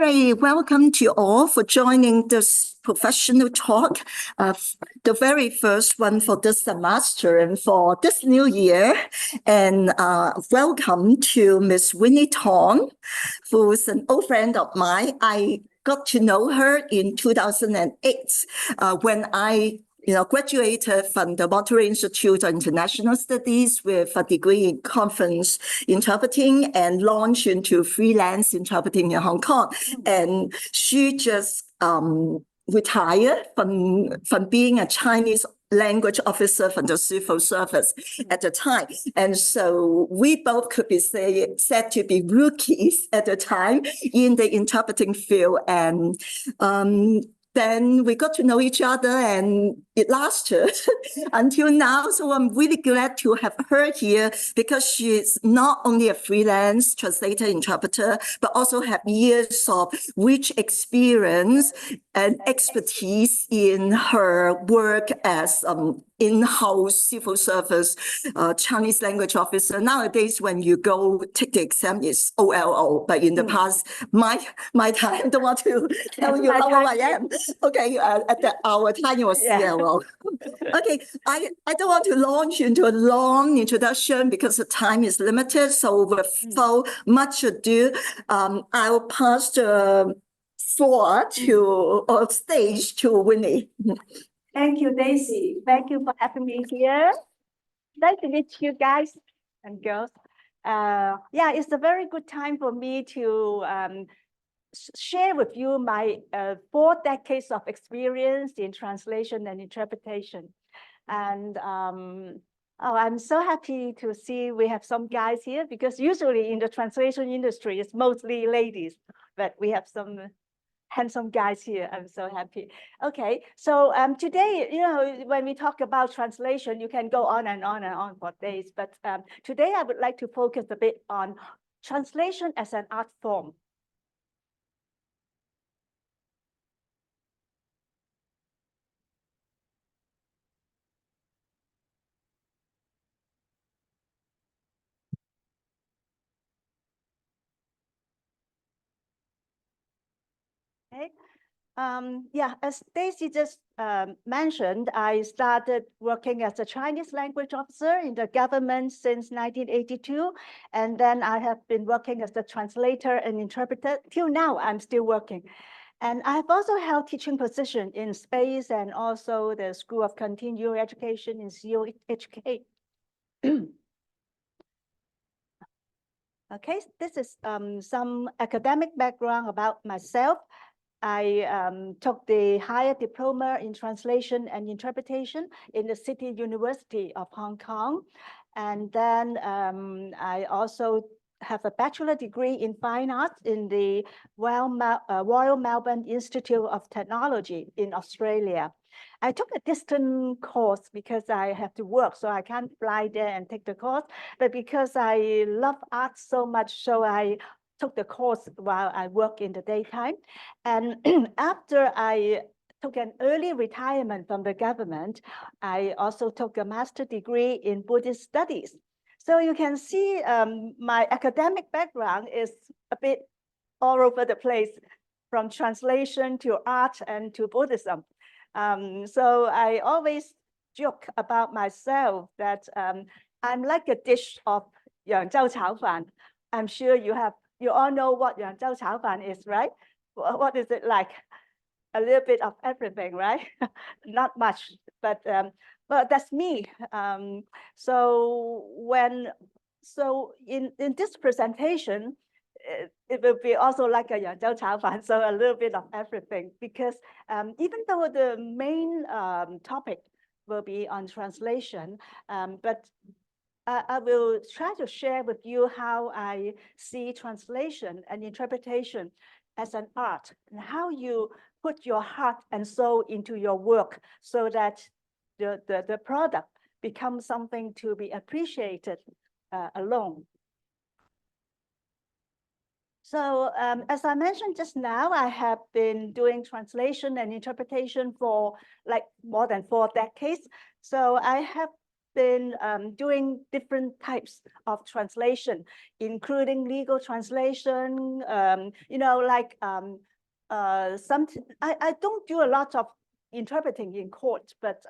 Very welcome to you all for joining this professional talk, the very first one for this semester and for this new year. And welcome to Miss Winnie Tong, who's an old friend of mine. I got to know her in 2008 when I graduated from the Monterey Institute of International Studies with a degree in conference interpreting and launched into freelance interpreting in Hong Kong. And she just retired from being a Chinese language officer from the civil service at the time. And so we both could be said to be rookies at the time in the interpreting field. And then we got to know each other and it lasted until now. So I'm really glad to have her here because she's not only a freelance translator, interpreter, but also have years of rich experience and expertise in her work as in-house civil service Chinese language officer. Nowadays, when you go take the exam, it's OLO. But in the past, my time, I don't want to tell you how old I am. Okay, at our time, it was CLO. Okay, I don't want to launch into a long introduction because the time is limited. So without much ado, I'll pass the floor or stage to Winnie. Thank you, Daisy. Thank you for having me here. Nice to meet you guys and girls. Yeah, it's a very good time for me to share with you my 4 decades of experience in translation and interpretation. And I'm so happy to see we have some guys here because usually in the translation industry, it's mostly ladies, but we have some handsome guys here. I'm so happy. Okay, so today, when we talk about translation, you can go on and on and on for days. But today, I would like to focus a bit on translation as an art form. Okay. Yeah, as Daisy just mentioned, I started working as a Chinese language officer in the government since 1982. And then I have been working as a translator and interpreter. Till now, I'm still working. And I've also held teaching position in space and also the School of Continuing Education in CUHK. Okay, this is some academic background about myself. I took the higher diploma in translation and interpretation in the City University of Hong Kong. And then I have a bachelor degree in fine arts in the Royal Melbourne Institute of Technology in Australia. I took a distant course because I have to work, so I can't fly there and take the course. But because I love art so much, so I took the course while I work in the daytime. And after I took an early retirement from the government, I also took a master's degree in Buddhist studies. So you can see my academic background is a bit all over the place, from translation to art and to Buddhism. So I always joke about myself that I'm like a dish of Yangzhou Chao Fan. I'm sure you all know what Yangzhou Chao Fan is, right? What is it like? A little bit of everything, right? Not much, but that's me. So in this presentation, it will be also like a Yangzhou Chao Fan, so a little bit of everything, because even though the main topic will be on translation, but I will try to share with you how I see translation and interpretation as an art, and how you put your heart and soul into your work so that the product becomes something to be appreciated alone. So as I mentioned just now, I have been doing translation and interpretation for like more than 4 decades. So I have been doing different types of translation, including legal translation, like I don't do a lot of interpreting in court, but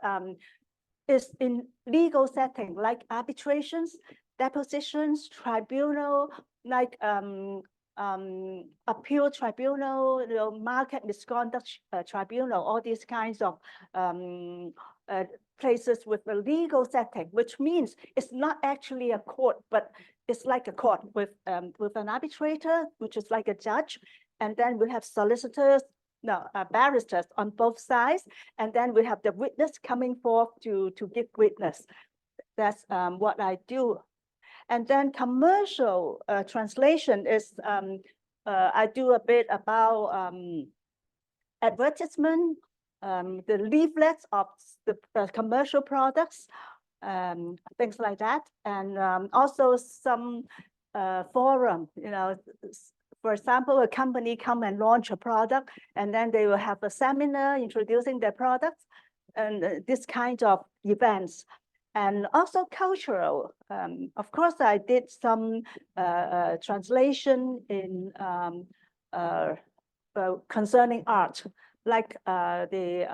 is in legal setting like arbitrations, depositions, tribunal, like appeal tribunal, market misconduct tribunal, all these kinds of places with a legal setting, which means it's not actually a court, but it's like a court with an arbitrator, which is like a judge, and then we have solicitors, barristers on both sides, and then we have the witness coming forth to give witness. That's what I do. And then commercial translation is, I do a bit about advertisement, the leaflets of the commercial products, things like that. And also some forum, for example, a company come and launch a product, and then they will have a seminar introducing their products, and this kind of events. And also cultural. Of course, I did some translation in concerning art, like the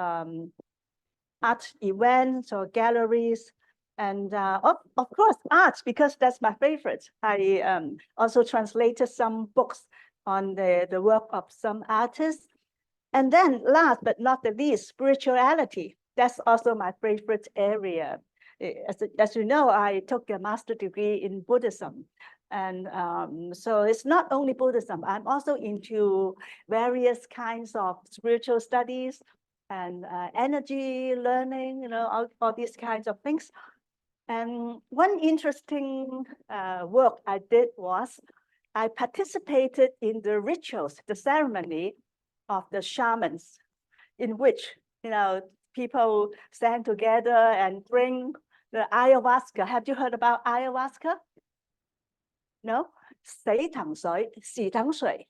art events or galleries. And of course, art, because that's my favorite. I also translated some books on the work of some artists. And then last but not the least, spirituality. That's also my favorite area. As you know, I took a master's degree in Buddhism. And so it's not only Buddhism, I'm also into various kinds of spiritual studies and energy learning, all these kinds of things. And one interesting work I did was I participated in the rituals, the ceremony of the shamans, in which, people stand together and drink the ayahuasca. Have you heard about ayahuasca? No? 死藤水,洗藤水,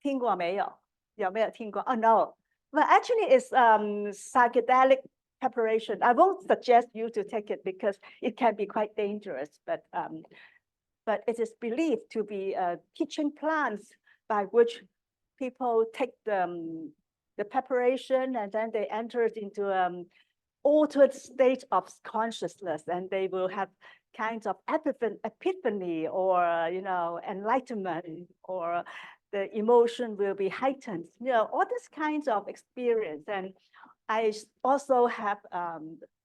听过没有?有没有听过? Oh, no. But actually it's psychedelic preparation. I won't suggest you to take it because it can be quite dangerous, but it is believed to be teaching plants by which people take the preparation and then they enter into altered state of consciousness, and they will have kinds of epiphany or enlightenment, or the emotion will be heightened, all these kinds of experience. And I also have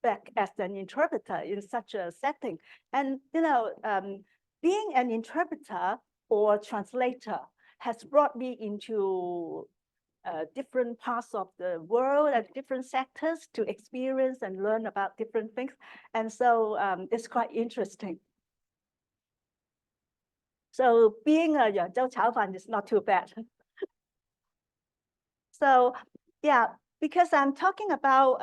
back as an interpreter in such a setting. And being an interpreter or translator has brought me into different parts of the world and different sectors to experience and learn about different things. And so it's quite interesting. So being a Zhou Chaofan is not too bad. So yeah, because I'm talking about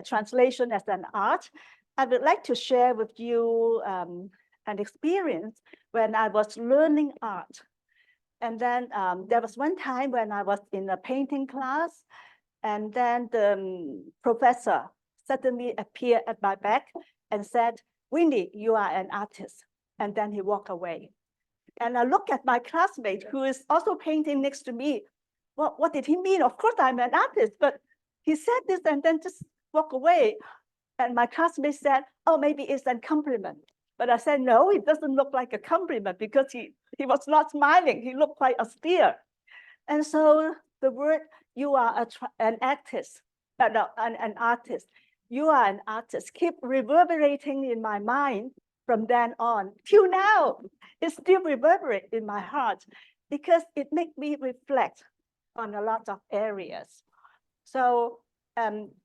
translation as an art, I would like to share with you an experience when I was learning art. And then there was one time when I was in a painting class, and then the professor suddenly appeared at my back and said, "Winnie, you are an artist." And then he walked away. And I looked at my classmate who is also painting next to me. Well, what did he mean? Of course, I'm an artist, but he said this and then just walked away. And my classmate said, "Oh, maybe it's a compliment." But I said, "No, it doesn't look like a compliment," because he was not smiling. He looked quite austere. And so the word, "You are an artist," an artist. "You are an artist," keep reverberating in my mind from then on till now. It still reverberates in my heart because it makes me reflect on a lot of areas. So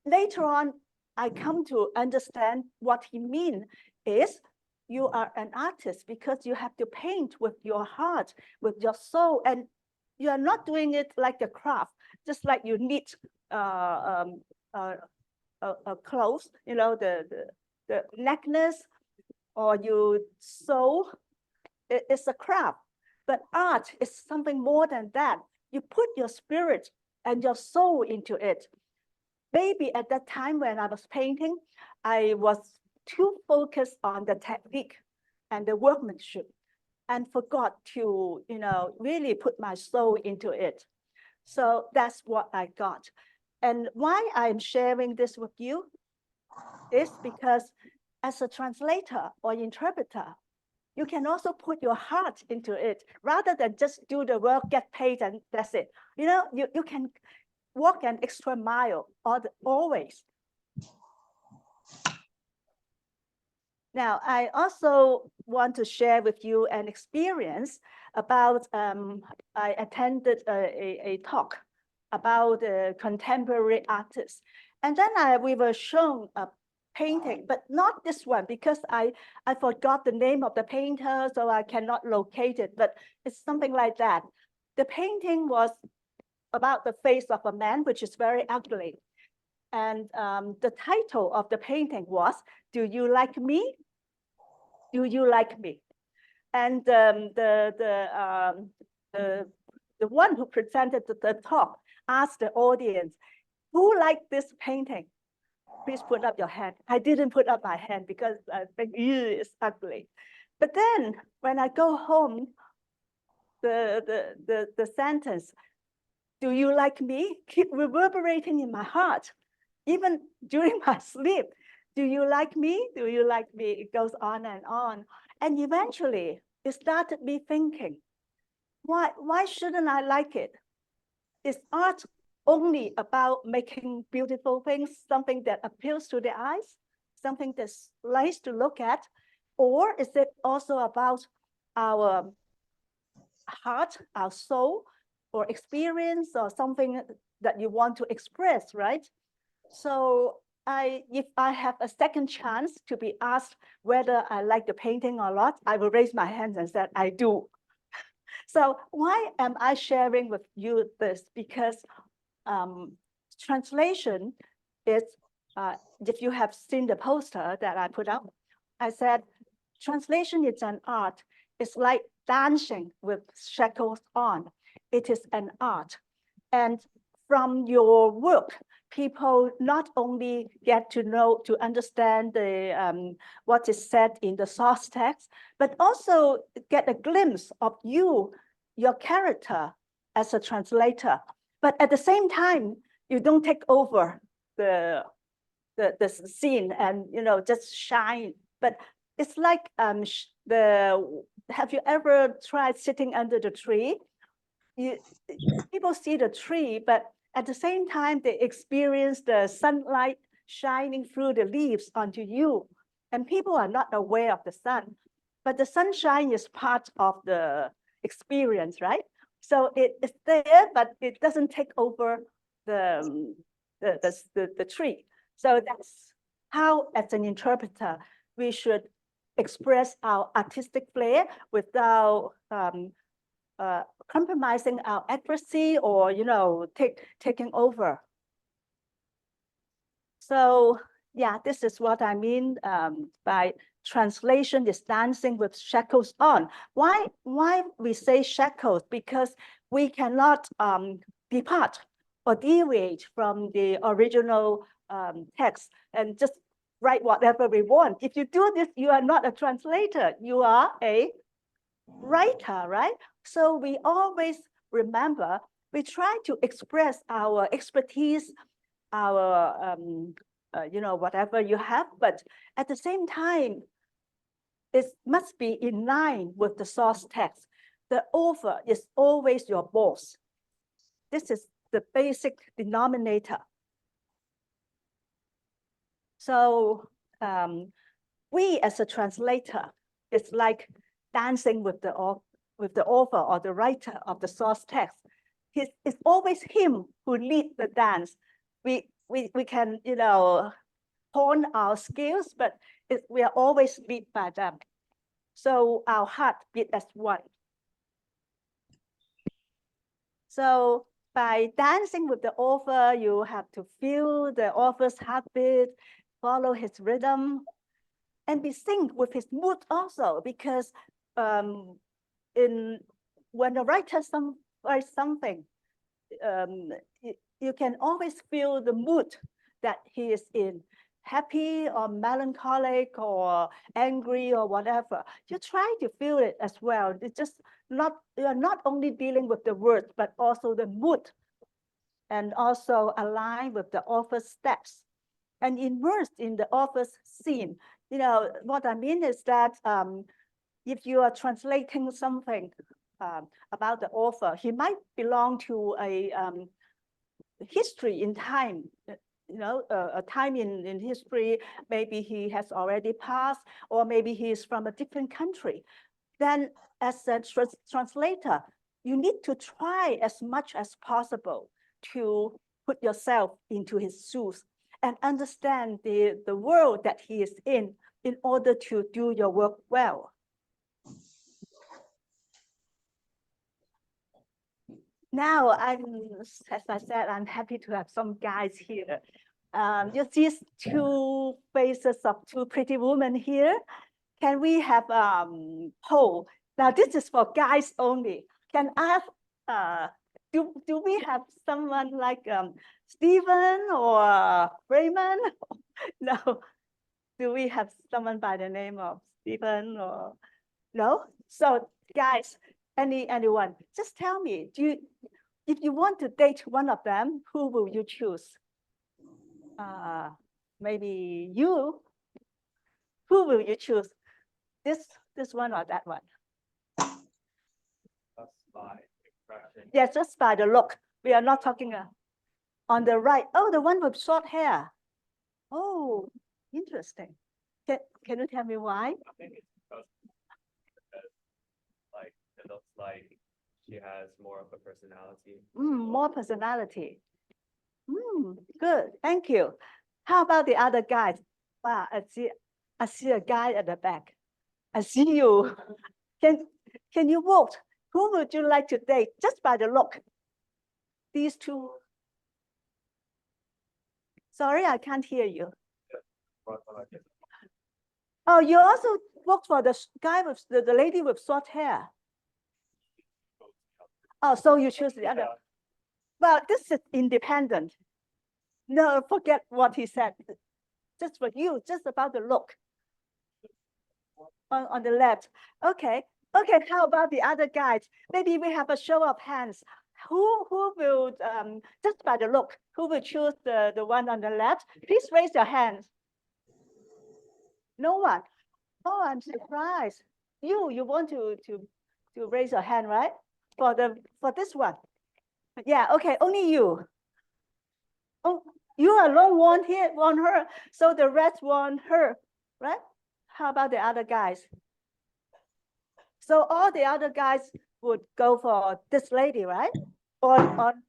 later on, I come to understand what he means is you are an artist because you have to paint with your heart, with your soul, and you are not doing it like a craft, just like you knit a clothes, the necklace, or you sew. It's a craft, but art is something more than that. You put your spirit and your soul into it. Maybe at that time when I was painting, I was too focused on the technique and the workmanship and forgot to, really put my soul into it. So that's what I got. And why I'm sharing this with you is because as a translator or interpreter, you can also put your heart into it rather than just do the work, get paid, and that's it. You can walk an extra mile always. Now, I also want to share with you an experience about, I attended a talk about contemporary artists. And then we were shown a painting, but not this one, because I forgot the name of the painter, so I cannot locate it, but it's something like that. The painting was about the face of a man, which is very ugly. And the title of the painting was, "Do you like me? Do you like me?" And the one who presented the talk asked the audience, "Who liked this painting? Please put up your hand." I didn't put up my hand because I think it's ugly. But then when I go home, the sentence, "Do you like me?" keep reverberating in my heart, even during my sleep. "Do you like me? Do you like me?" It goes on and on. And eventually it started me thinking, why shouldn't I like it? Is art only about making beautiful things, something that appeals to the eyes, something that's nice to look at? Or is it also about our heart, our soul, or experience, or something that you want to express, right? So if I have a second chance to be asked whether I like the painting or not, I will raise my hand and say, I do. So why am I sharing with you this? Because translation is, if you have seen the poster that I put up, I said, translation is an art. It's like dancing with shackles on. It is an art. And from your work, people not only get to know, to understand what is said in the source text, but also get a glimpse of you, your character as a translator. But at the same time, you don't take over the scene and just shine. But it's like have you ever tried sitting under the tree? People see the tree, but at the same time, they experience the sunlight shining through the leaves onto you. And people are not aware of the sun, but the sunshine is part of the experience, right? So it is there, but it doesn't take over the tree. So that's how, as an interpreter, we should express our artistic flair without compromising our accuracy or taking over. So yeah, this is what I mean by translation is dancing with shackles on. Why we say shackles? Because we cannot depart or deviate from the original text and just write whatever we want. If you do this, you are not a translator, you are a writer, right? So we always remember, we try to express our expertise, our, whatever you have, but at the same time, it must be in line with the source text. The author is always your boss. This is the basic denominator. So we as a translator, it's like dancing with the author or the writer of the source text. It's always him who leads the dance. We can, hone our skills, but we are always led by them. So our heart beat as one. So by dancing with the author, you have to feel the author's heartbeat, follow his rhythm, and be synced with his mood also, because when the writer writes something, you can always feel the mood that he is in. happy or melancholic or angry or whatever, you try to feel it as well. It's just not, you're not only dealing with the words, but also the mood, and also align with the author's steps and immersed in the author's scene. You know, what I mean is that if you are translating something about the author, he might belong to a history in time, you know, a time in history, maybe he has already passed, or maybe he is from a different country. Then as a translator, you need to try as much as possible to put yourself into his shoes and understand the world that he is in order to do your work well. Now, as I said, I'm happy to have some guys here. You see two faces of two pretty women here. Can we have poll? Now, this is for guys only. Can I have, do we have someone like Stephen or Raymond? No. Do we have someone by the name of Stephen or no? So guys, anyone, just tell me, if you want to date one of them, who will you choose? Maybe you. Who will you choose? This one or that one? Just by impression. Yeah, just by the look. We are not talking on the right. Oh, the one with short hair. Oh, interesting. Can you tell me why? I think it's because like it looks like she has more of a personality. More personality. Good, thank you. How about the other guys? Wow, I see a guy at the back. I see you. Can you vote? Who would you like to date just by the look? These two. Sorry, I can't hear you. Oh, you also vote for the guy with the lady with short hair. Oh, so you choose the other. Well, this is independent. No, forget what he said. Just for you, just about the look. On the left. Okay. Okay, how about the other guys? Maybe we have a show of hands. Who will, just by the look, who will choose the one on the left? Please raise your hands. No one. Oh, I'm surprised. You want to raise your hand, right? For this one. Yeah, okay, only you. Oh, you alone want her, so the rest want her, right? How about the other guys? So all the other guys would go for this lady, right? Or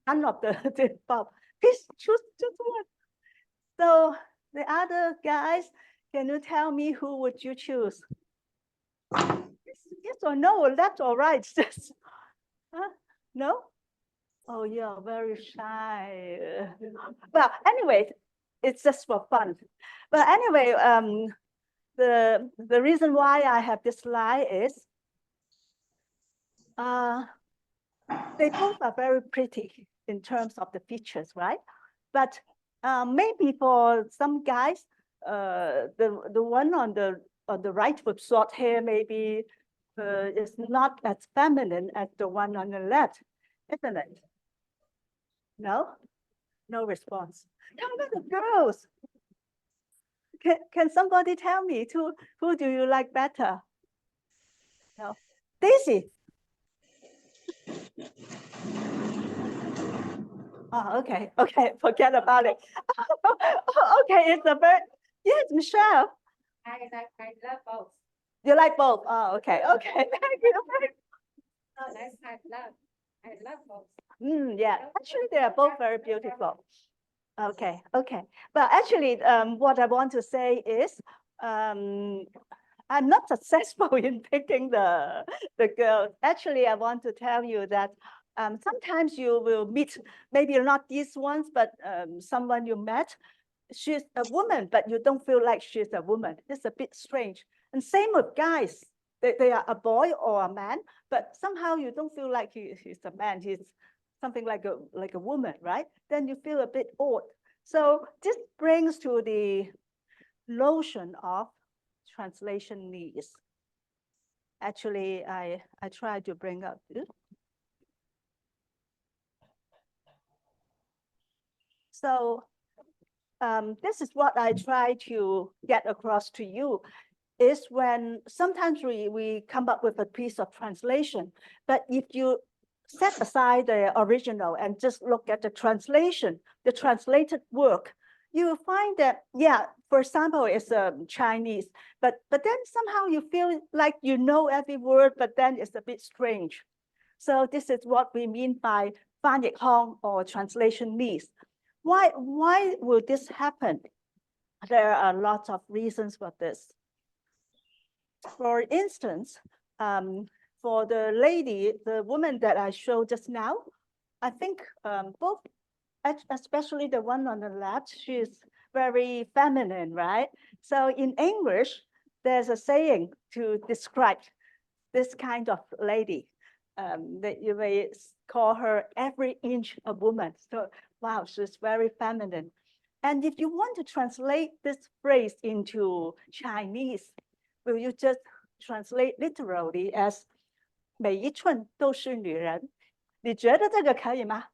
none of the above. Please choose just one. So the other guys, can you tell me who would you choose? Yes or no, left or right? Just, no? Oh, you're very shy. Well, anyway, it's just for fun. But anyway, the reason why I have this slide is they both are very pretty in terms of the features, right? But maybe for some guys, the one on the right with short hair maybe is not as feminine as the one on the left, isn't it? No? No response. How about the girls? Can somebody tell me who do you like better? No. Daisy. Oh, okay. Forget about it. Okay, it's a very, yes, Michelle. I love both. You like both? Oh, okay. Thank you. Oh, that's I love both. Yeah, actually, they are both very beautiful. Okay. But actually, what I want to say is, I'm not successful in picking the girls. Actually, I want to tell you that sometimes you will meet, maybe not these ones, but someone you met. She's a woman, but you don't feel like she's a woman. It's a bit strange. And same with guys. They are a boy or a man, but somehow you don't feel like he's a man. He's something like a woman, right? Then you feel a bit odd. So this brings to the notion of translation needs. Actually, I tried to bring up this. So this is what I try to get across to you, is when sometimes we come up with a piece of translation, but if you set aside the original and just look at the translation, the translated work, you will find that, yeah, for example, it's Chinese, but then somehow you feel like you know every word, but then it's a bit strange. So this is what we mean by 翻譯腔 or translation needs. Why will this happen? There are lots of reasons for this. For instance, for the lady, the woman that I showed just now, I think both, especially the one on the left, she's very feminine, right? So in English, there's a saying to describe this kind of lady, that you may call her every inch a woman. So, wow, she's very feminine. And if you want to translate this phrase into Chinese, will you just translate literally as 每一寸都是女人？你觉得这个可以吗？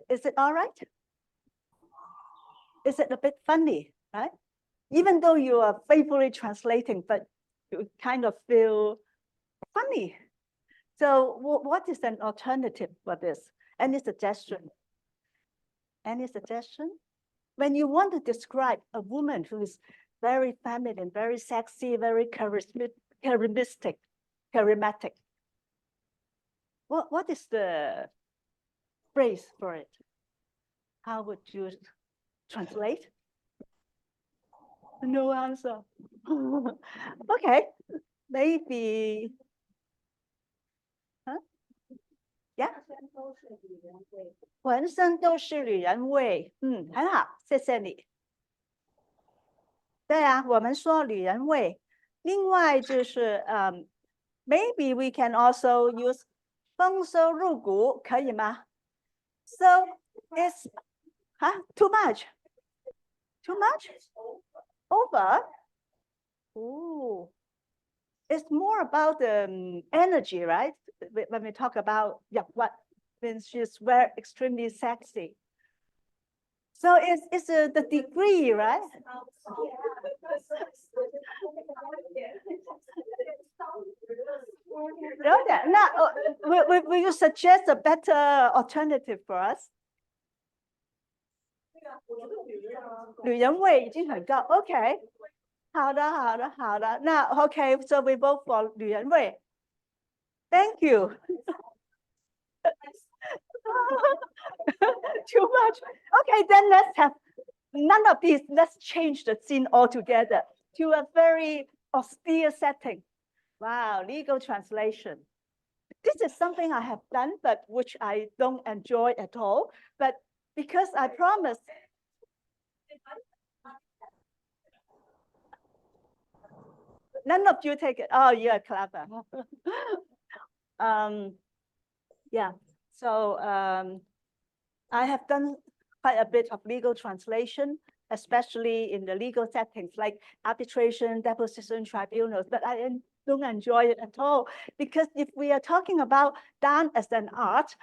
Is it all right? Is it a bit funny, right? Even though you are faithfully translating, but you kind of feel funny. So what is an alternative for this? Any suggestion? Any suggestion? When you want to describe a woman who is very feminine, very sexy, very charismatic, what is the phrase for it? How would you translate? No answer. Okay, maybe. Huh? Yeah. 浑身都是女人味。很好，谢谢你。对啊，我们说女人味。另外就是maybe we can also use 丰收入股，可以吗？ So it's too much. Too much? Over? Ooh. It's more about the energy, right? When we talk about what means she's very extremely sexy. So it's the degree, right? Will you suggest a better alternative for us? 女人味已经很高 ，OK， 好的，好的，好的。那 OK，so we vote for 女人味。Thank you. Too much. Okay, then let's have none of these. Let's change the scene altogether to a very austere setting. Wow, legal translation. This is something I have done, but which I don't enjoy at all. But because I promised. None of you take it. Oh, you're clever. Yeah. So I have done quite a bit of legal translation, especially in the legal settings like arbitration, deposition, tribunals, but I don't enjoy it at all. Because if we are talking about dance as an art,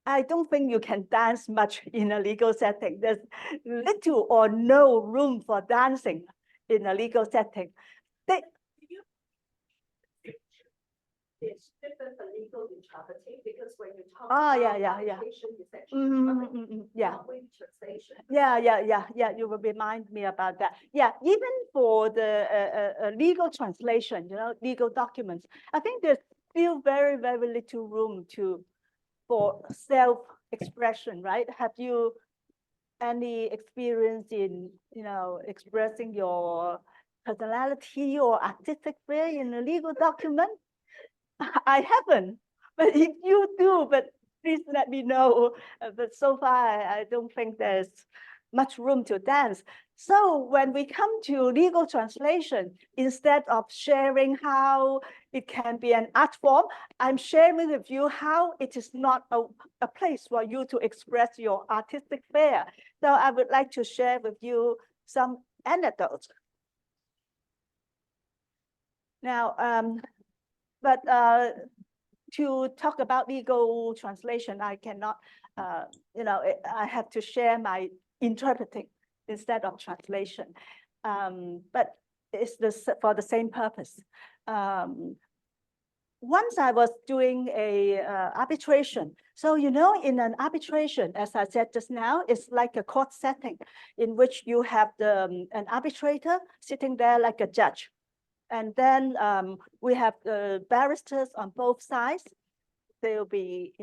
I don't think you can dance much in a legal setting. There's little or no room for dancing in a legal setting. It's different from legal interpreting because when you talk about arbitration, it's actually yeah. You will remind me about that. Yeah, even for the legal translation, legal documents, I think there's still very, very little room for self-expression, right? Have you any experience in, expressing your personality or artistic way in a legal document? I haven't, but if you do, but please let me know. But so far, I don't think there's much room to dance. So when we come to legal translation, instead of sharing how it can be an art form, I'm sharing with you how it is not a place for you to express your artistic flair. So I would like to share with you some anecdote. Now, to talk about legal translation, I cannot, I have to share my interpreting instead of translation. But it's for the same purpose. Once I was doing a arbitration. So, in an arbitration, as I said just now, it's like a court setting in which you have an arbitrator sitting there like a judge. And then we have the barristers on both sides. They will be,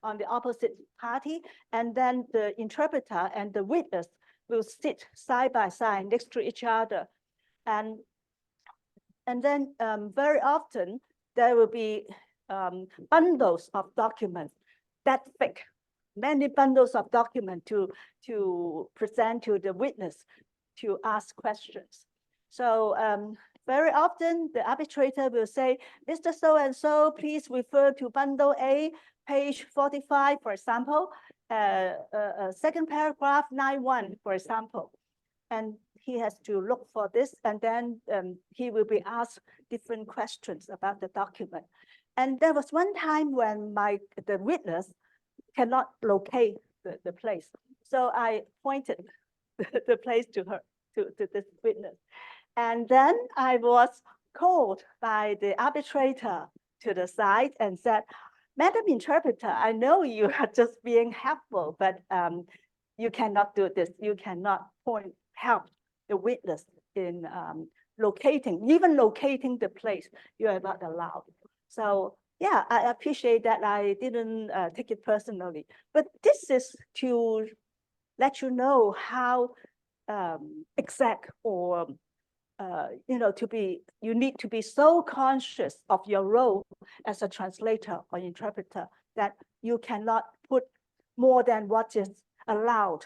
on the opposite party. And then the interpreter and the witness will sit side by side next to each other. And then very often there will be bundles of documents that thick, many bundles of documents to present to the witness to ask questions. So very often the arbitrator will say, Mr. So-and-so, please refer to bundle A, page 45, for example, second paragraph 91, for example. And he has to look for this, and then he will be asked different questions about the document. And there was one time when the witness cannot locate the place. So I pointed the place to her, to this witness. And then I was called by the arbitrator to the side and said, Madam Interpreter, I know you are just being helpful, but you cannot do this. You cannot help the witness in even locating the place. You are not allowed. So yeah, I appreciate that. I didn't take it personally, but this is to let you know how exact or you need to be so conscious of your role as a translator or interpreter that you cannot put more than what is allowed,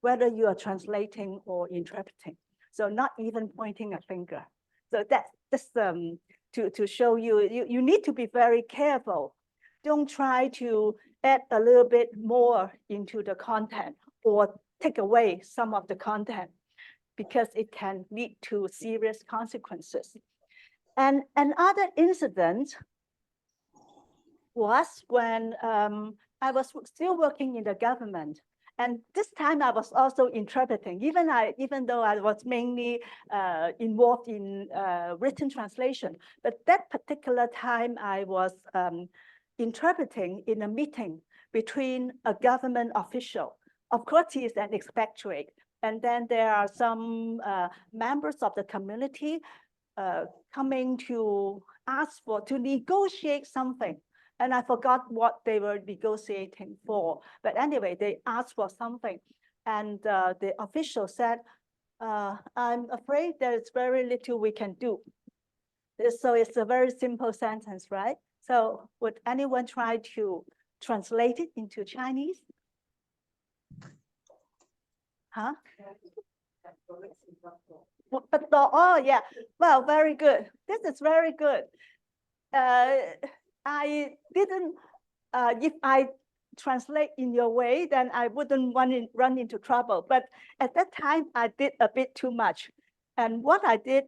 whether you are translating or interpreting. So not even pointing a finger. So that's just to show you need to be very careful. Don't try to add a little bit more into the content or take away some of the content, because it can lead to serious consequences. And another incident was when I was still working in the government. And this time I was also interpreting, even though I was mainly involved in written translation. But that particular time I was interpreting in a meeting between a government official. Of course, he is an expatriate. And then there are some members of the community coming to ask to negotiate something. And I forgot what they were negotiating for. But anyway, they asked for something. And the official said, I'm afraid there's very little we can do. So it's a very simple sentence, right? So would anyone try to translate it into Chinese? Huh? But oh yeah, well, very good. This is very good. I didn't. If I translate in your way, then I wouldn't run into trouble. But at that time, I did a bit too much. And what I did.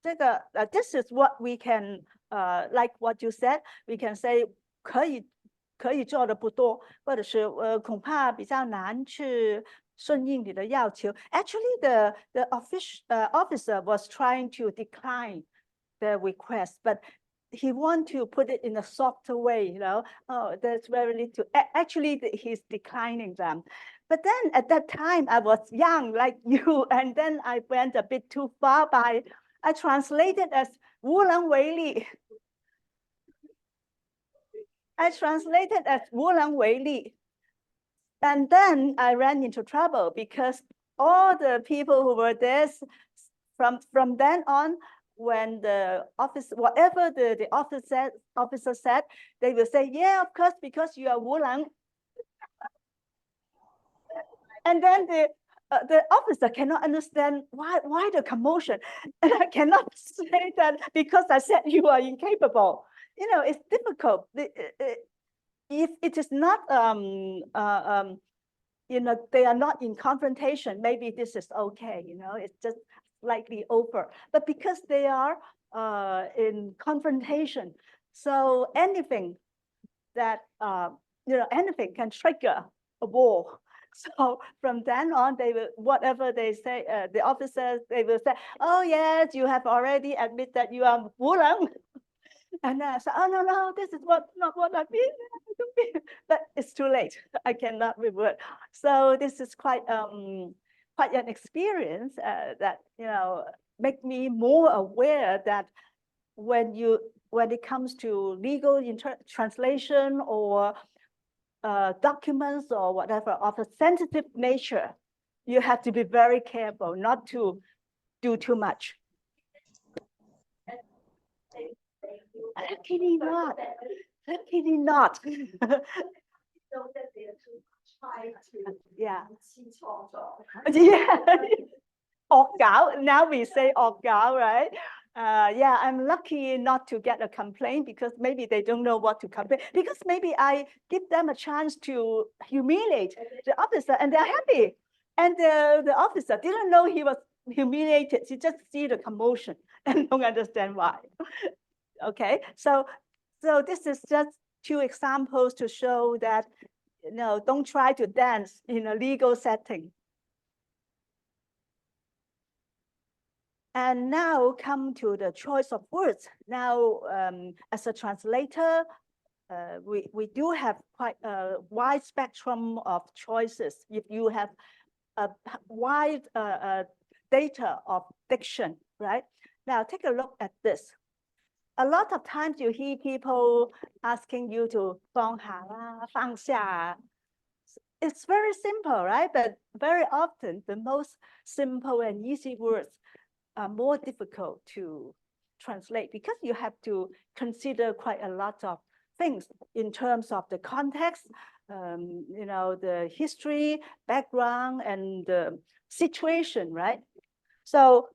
This is what we can, like what you said, we can say 可以做的不多，或者是恐怕比较难去顺应你的要求。Actually, the officer was trying to decline the request, but he want to put it in a softer way, Oh, there's very little. Actually, he's declining them. But then at that time, I was young like you, and then I went a bit too far by, I translated as 无能为力。I translated as 无能为力. And then I ran into trouble because all the people who were there, from then on, when the office, whatever the officer said, they will say, yeah, of course, because you are 无能. And then the officer cannot understand why the commotion. And I cannot say that because I said you are incapable. It's difficult. if it is not, they are not in confrontation, maybe this is okay, it's just slightly over. But because they are in confrontation, so anything that, anything can trigger a war. So from then on, they will, whatever they say, the officers, they will say, oh yes, you have already admitted that you are Wulang. And then I said, oh no, this is not what I mean. But it's too late. I cannot revert. So this is quite an experience that make me more aware that when it comes to legal translation or documents or whatever of a sensitive nature, you have to be very careful not to do too much. Luckily not. Luckily not. Yeah. Yeah. Now we say 惡搞, right? Yeah, I'm lucky not to get a complaint because maybe they don't know what to complain, because maybe I give them a chance to humiliate the officer and they're happy. And the officer didn't know he was humiliated. He just see the commotion and don't understand why. Okay, so this is just two examples to show that, don't try to dance in a legal setting. And now come to the choice of words. Now, as a translator, we do have quite a wide spectrum of choices. If you have a wide data of diction, right? Now take a look at this. A lot of times you hear people asking you to 放下啦,放下. It's very simple, right? But very often the most simple and easy words are more difficult to translate because you have to consider quite a lot of things in terms of the context, the history, background, and the situation, right? So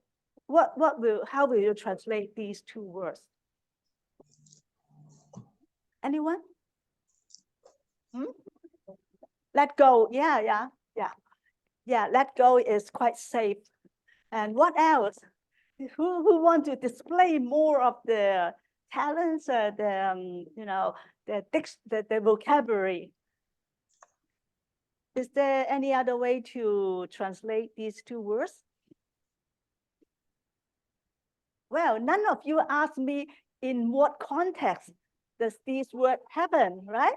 how will you translate these two words? Anyone? Let go. Yeah. Let go is quite safe. And what else? Who want to display more of the talents, the vocabulary? Is there any other way to translate these two words? Well, none of you asked me in what context does these words happen, right?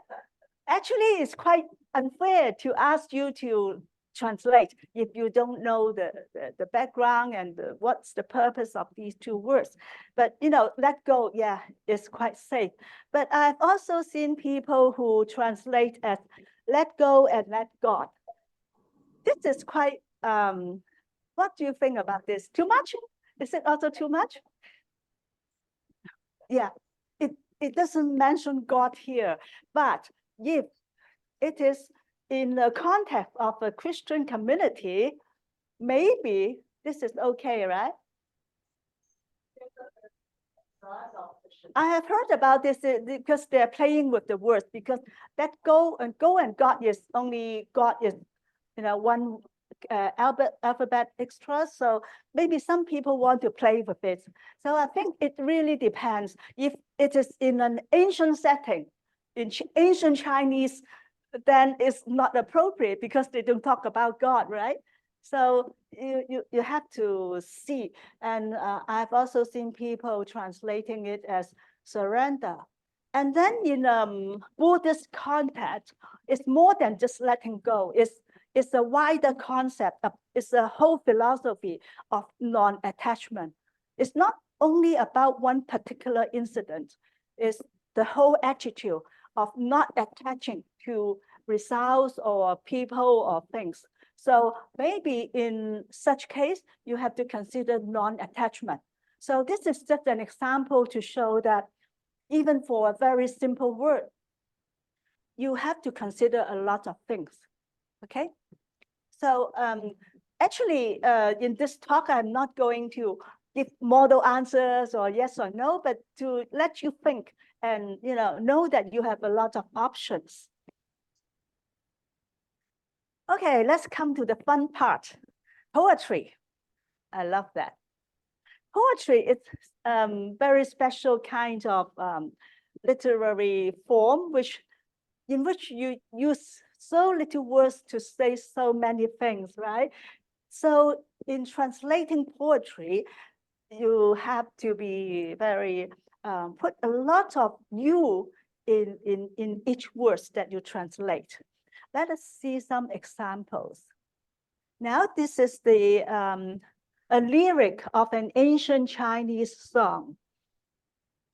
Actually, it's quite unfair to ask you to translate if you don't know the background and what's the purpose of these two words. But let go, yeah, is quite safe. But I've also seen people who translate as let go and let God. This is quite, what do you think about this? Too much? Is it also too much? Yeah, it doesn't mention God here, but if it is in the context of a Christian community, maybe this is okay, right? I have heard about this because they're playing with the words, because that go and God is only, God is, one alphabet extra. So maybe some people want to play with it. So I think it really depends. If it is in an ancient setting, in ancient Chinese, then it's not appropriate because they don't talk about God, right? So you have to see. And I've also seen people translating it as surrender. And then in Buddhist context, it's more than just letting go. It's a wider concept. It's a whole philosophy of non-attachment. It's not only about one particular incident. It's the whole attitude of not attaching to results or people or things. So maybe in such case, you have to consider non-attachment. So this is just an example to show that even for a very simple word, you have to consider a lot of things, okay? So actually, in this talk, I'm not going to give model answers or yes or no, but to let you think and know that you have a lot of options. Okay, let's come to the fun part. Poetry. I love that. Poetry is very special kind of literary form, in which you use so little words to say so many things, right? So in translating poetry, you have to be very put a lot of you in each words that you translate. Let us see some examples. Now, this is a lyric of an ancient Chinese song.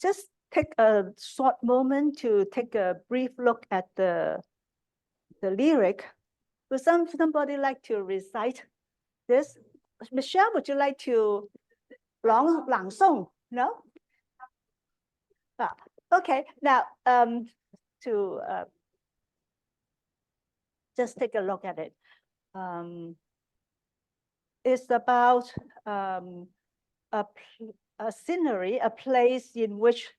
Just take a short moment to take a brief look at the lyric. Would somebody like to recite this? Michelle, would you like to 朗诵? No? Okay, now to just take a look at it. It's about a scenery, a place in which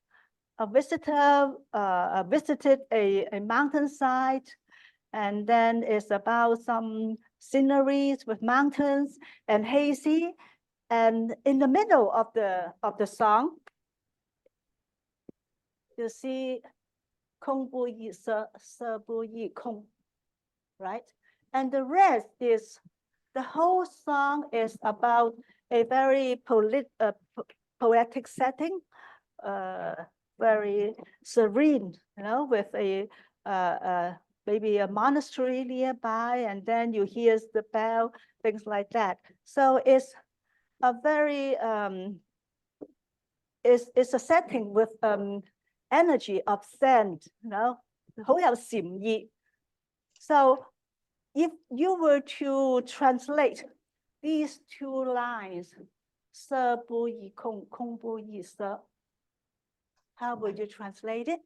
a visitor visited a mountainside, and then it's about some sceneries with mountains and hazy. And in the middle of the song, you see 空不异色，色不异空, right? And the rest is, the whole song is about a very poetic setting, very serene, with maybe a monastery nearby, and then you hear the bell, things like that. So it's a very it's a setting with energy of Zen, 好有禪意. So if you were to translate these two lines, 色不异空，空不异色, how would you translate it?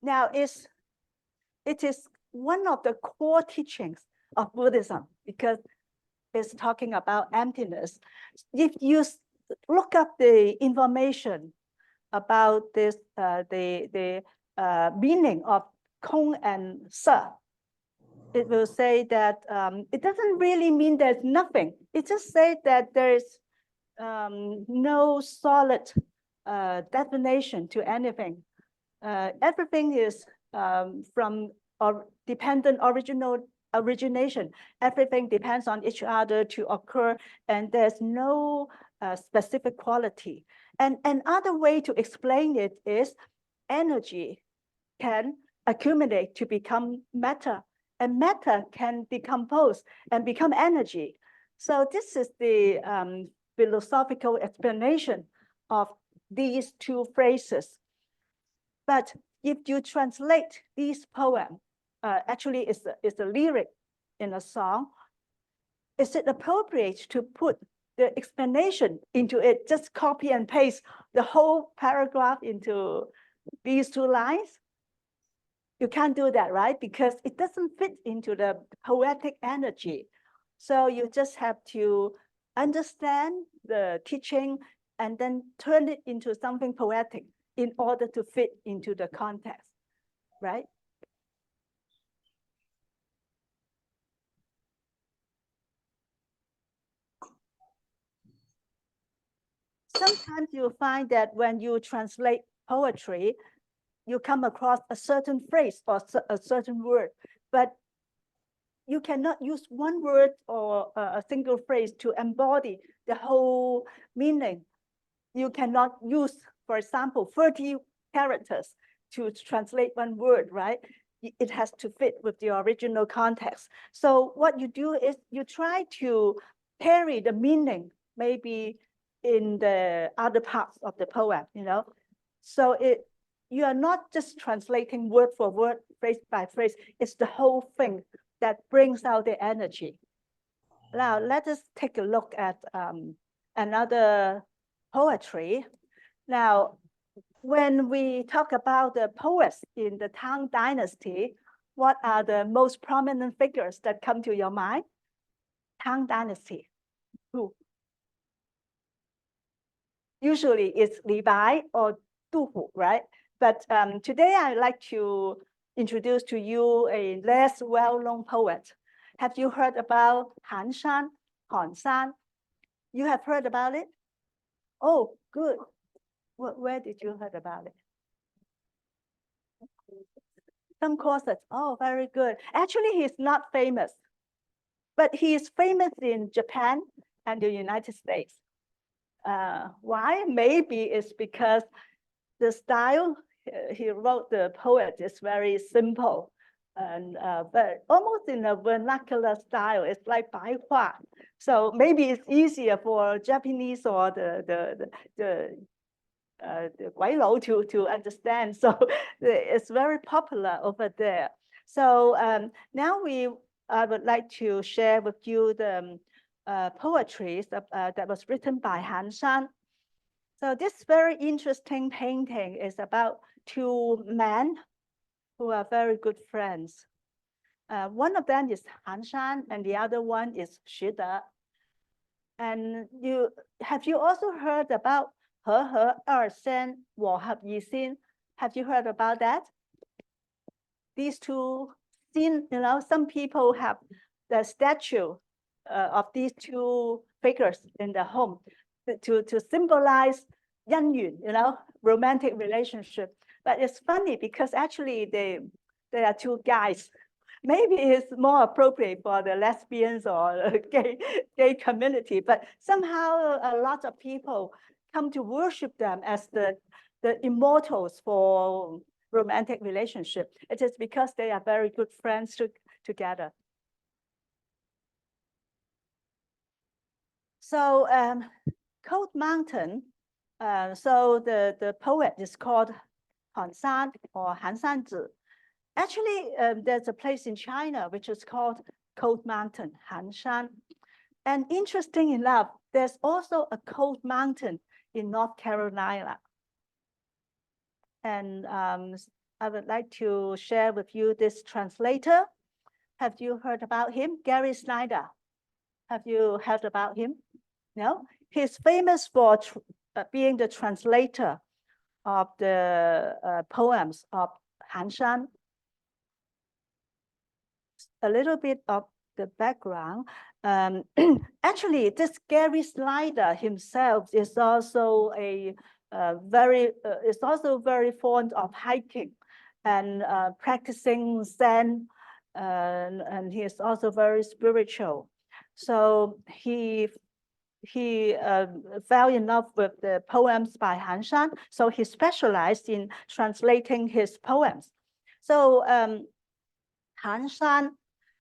Now, it is one of the core teachings of Buddhism, because it's talking about emptiness. If you look up the information about this, the meaning of Kong and Se, it will say that it doesn't really mean there's nothing. It just says that there's no solid definition to anything. Everything is from dependent origination. Everything depends on each other to occur, and there's no specific quality. And another way to explain it is energy can accumulate to become matter, and matter can decompose and become energy. So this is the philosophical explanation of these two phrases. But if you translate these poems, actually it's a lyric in a song, is it appropriate to put the explanation into it, just copy and paste the whole paragraph into these two lines? You can't do that, right? Because it doesn't fit into the poetic energy. So you just have to understand the teaching and then turn it into something poetic in order to fit into the context, right? Sometimes you find that when you translate poetry, you come across a certain phrase or a certain word, but you cannot use one word or a single phrase to embody the whole meaning. You cannot use, for example, 30 characters to translate one word, right? It has to fit with the original context. So what you do is you try to carry the meaning maybe in the other parts of the poem, So you are not just translating word for word, phrase by phrase. It's the whole thing that brings out the energy. Now, let us take a look at another poetry. Now, when we talk about the poets in the Tang Dynasty, what are the most prominent figures that come to your mind? Tang Dynasty. Who? usually it's Li Bai or Du Hu, right? But today I'd like to introduce to you a less well-known poet. Have you heard about Han Shan, Han San? You have heard about it? Oh, good. Where did you heard about it? Some courses. Oh, very good. Actually, he's not famous, but he is famous in Japan and the United States. Why? Maybe it's because the style he wrote the poet is very simple and but almost in a vernacular style. It's like 白话. So maybe it's easier for Japanese or the Guailou to understand. So it's very popular over there. So now I would like to share with you the poetry that was written by Han Shan. So this very interesting painting is about two men who are very good friends. One of them is Han Shan and the other one is Xu De. And have you also heard about 和合二仙我合一心? Have you heard about that? These two scenes, some people have the statue of these two figures in the home to symbolize 姻缘, romantic relationship. But it's funny because actually they are two guys. Maybe it's more appropriate for the lesbians or gay community, but somehow a lot of people come to worship them as the immortals for romantic relationship. It is because they are very good friends together. So Cold Mountain, so the poet is called Han San or Han Sanzi. Actually, there's a place in China which is called Cold Mountain, Han Shan. And interesting enough, there's also a Cold Mountain in North Carolina. And I would like to share with you this translator. Have you heard about him? Gary Snyder. Have you heard about him? No? He's famous for being the translator of the poems of Han Shan. A little bit of the background. Actually, this Gary Snyder himself is also very fond of hiking and practicing Zen, and he is also very spiritual. So he fell in love with the poems by Han Shan. So he specialized in translating his poems. So Han Shan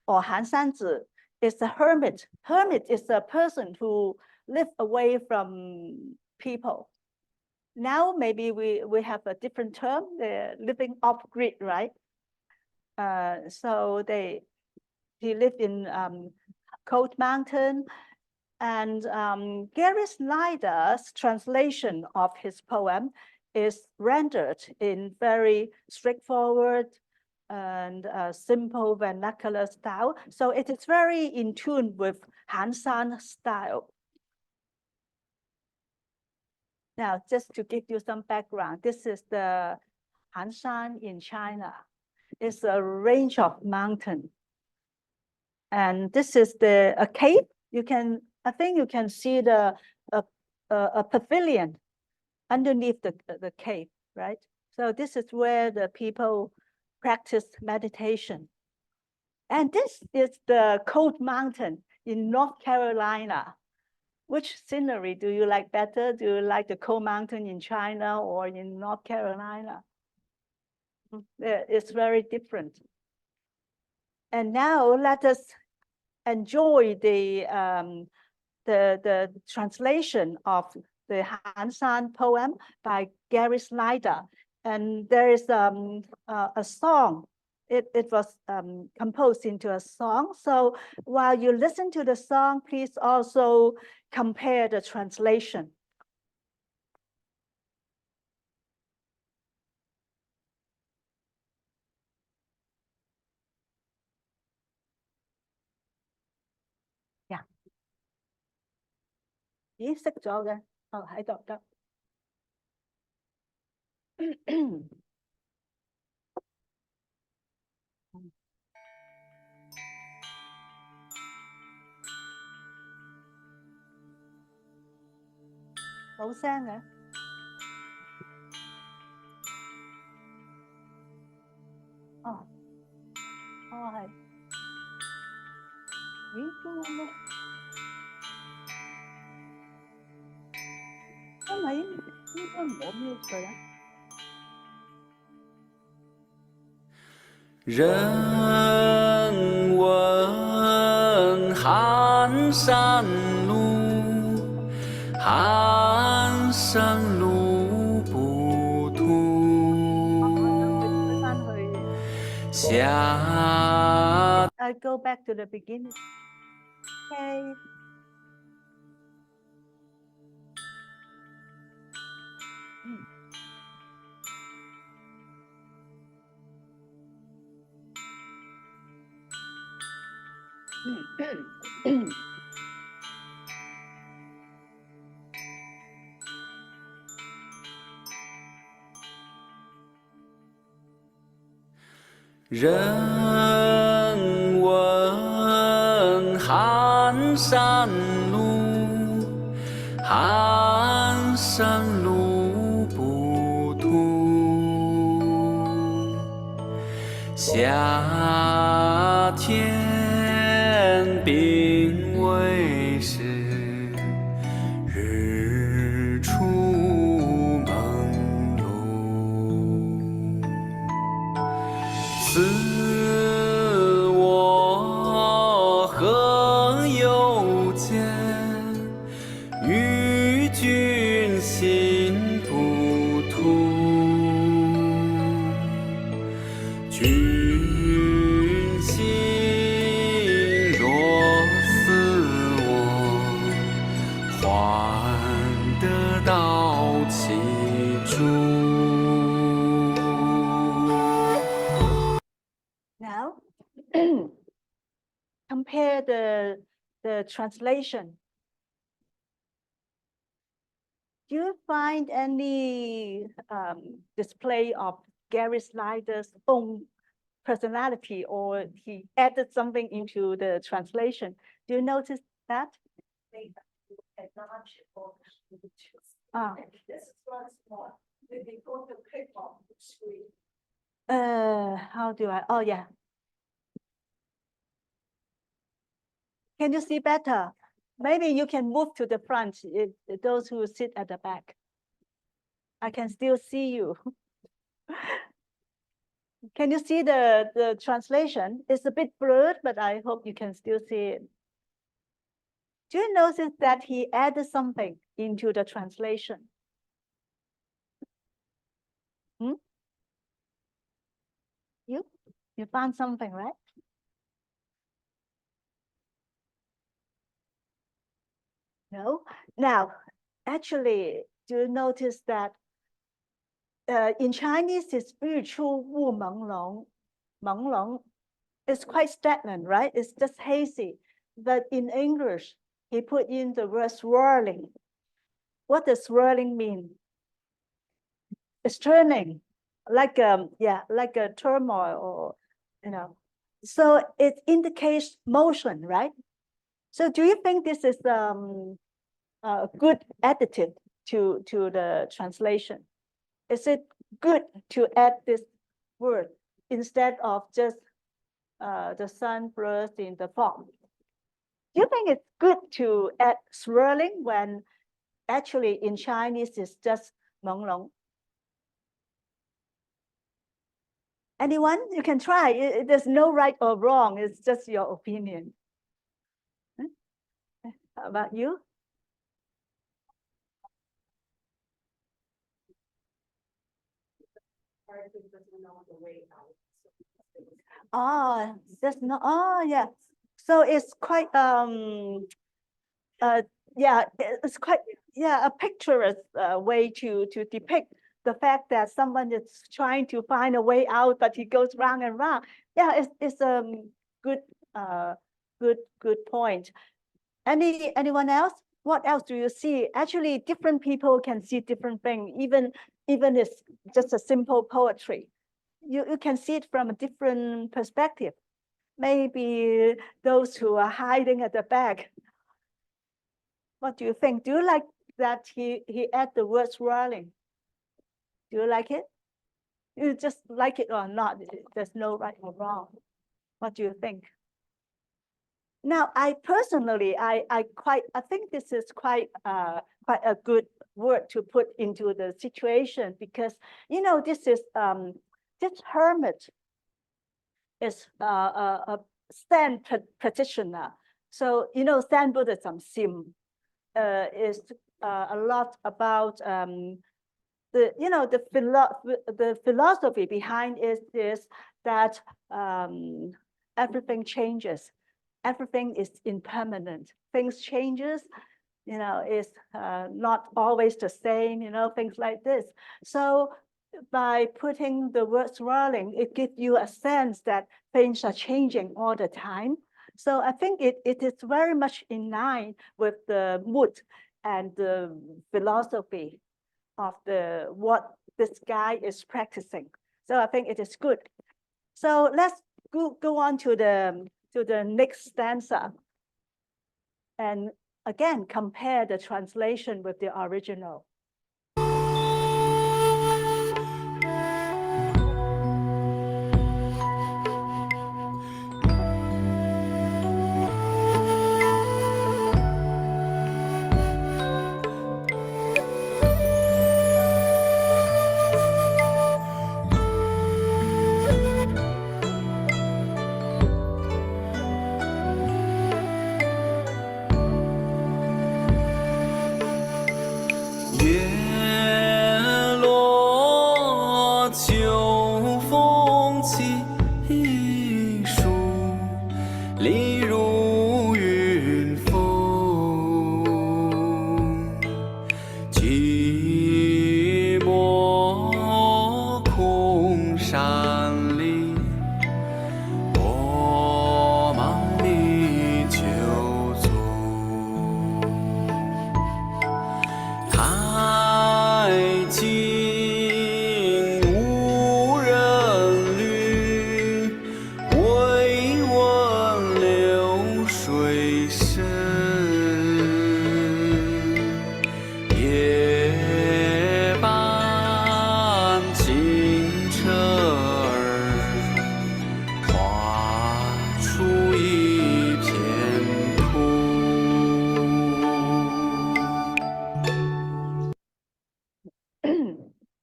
or Han Sanzi is a hermit. Hermit is a person who lives away from people. Now maybe we have a different term, they're living off grid, right? So he lived in Cold Mountain, and Gary Snyder's translation of his poem is rendered in very straightforward and simple vernacular style. So it is very in tune with Han Shan style. Now, just to give you some background, this is the Han Shan in China. It's a range of mountains. And this is a cave. I think you can see a pavilion underneath the cave, right? So this is where the people practice meditation. And this is the Cold Mountain in North Carolina. Which scenery do you like better? Do you like the Cold Mountain in China or in North Carolina? It's very different. And now let us enjoy the translation of the Han Shan poem by Gary Snyder. And there is a song. It was composed into a song. So while you listen to the song, please also compare the translation. Yeah. Ý, sách cho ra. Ở hãy đọc đó. 冇聲嘅。哦，係。咦，中文咩？真係應該唔好 mute 佢啦。人问寒山路，寒山路不通。翻去。夏 I go back to the beginning. Okay. Mm. 人问寒山路，寒山路不通。夏天并未时，日出朦胧。此我何有见？与君心不同。君心若似我，还得到其中。Now, compare the translation. Do you find any display of Gary Slider's own personality, or he added something into the translation? Do you notice that? Ah. How do I? Oh, yeah. Can you see better? Maybe you can move to the front, those who sit at the back. I can still see you. Can you see the translation? It's a bit blurred, but I hope you can still see it. Do you notice that he added something into the translation? You found something, right? No. Now, actually, do you notice that in Chinese, it's 日出雾朦胧, 朦胧. It's quite stagnant, right? It's just hazy. But in English, he put in the word swirling. What does swirling mean? It's turning, like like a turmoil, or So it indicates motion, right? So do you think this is a good additive to the translation? Is it good to add this word instead of just the sun blurs in the fog? Do you think it's good to add swirling when actually in Chinese it's just 朦胧? Anyone? You can try. There's no right or wrong. It's just your opinion. How about you? Oh, that's not. Oh, yeah. So it's quite yeah, it's quite a picturesque way to depict the fact that someone is trying to find a way out, but he goes round and round. Yeah, it's good good point. Anyone else? What else do you see? Actually, different people can see different things, even it's just a simple poetry. You can see it from a different perspective. Maybe those who are hiding at the back. What do you think? Do you like that he add the word swirling? Do you like it? You just like it or not? There's no right or wrong. What do you think? Now, I personally, I think this is quite a good word to put into the situation, because this is this hermit is a Zen practitioner. So Zen Buddhism is a lot about the philosophy behind it is that everything changes. Everything is impermanent. Things changes, is not always the same, things like this. So by putting the word swirling, it gives you a sense that things are changing all the time. So I think it is very much in line with the mood and the philosophy of what this guy is practicing. So I think it is good. So let's go on to the next stanza. And again, compare the translation with the original.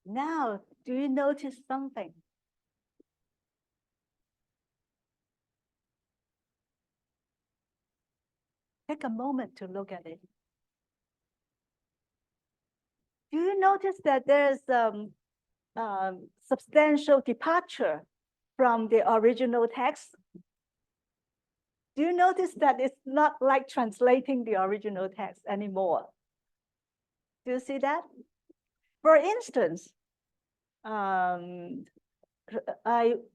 Now, do you notice something? Take a moment to look at it. Do you notice that there's substantial departure from the original text? Do you notice that it's not like translating the original text anymore? Do you see that? For instance, I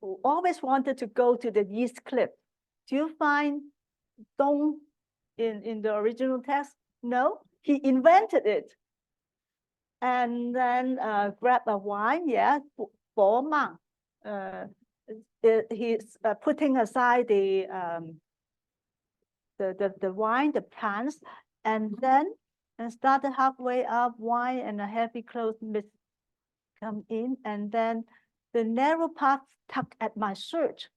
always wanted to go to the East Cliff. Do you find Dong in the original text? No, he invented it. And then grab a wine, yeah, Bo Mang. He's putting aside the wine, the plants, and then started halfway up, wine and a heavy cloth mist come in, and then the narrow path tugged at my shirt.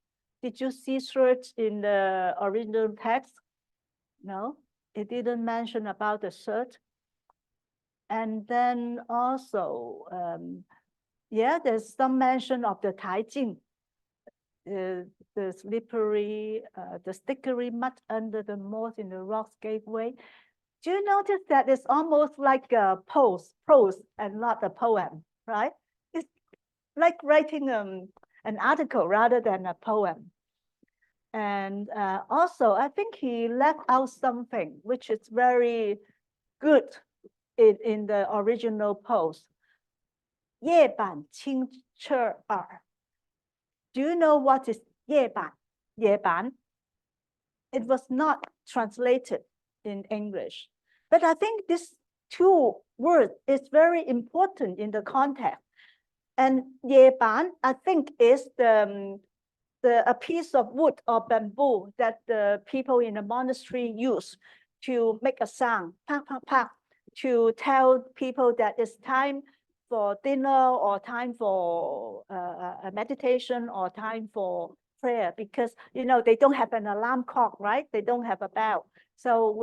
Did you see shirt in the original text? No, it didn't mention about the shirt. And then also, yeah, there's some mention of the Taijing, the slippery, the stickery mud under the moss in the rocks gateway. Do you notice that it's almost like a prose and not a poem, right? It's like writing an article rather than a poem. And also, I think he left out something which is very good in the original post. 夜版清澈耳. Do you know what is 夜版? 夜版? It was not translated in English, But I think this two words is very important in the context. And Yeban, I think, is a piece of wood or bamboo that the people in the monastery use to make a sound, pak, pak, pak, to tell people that it's time for dinner or time for a meditation or time for prayer, because they don't have an alarm clock, right? They don't have a bell. So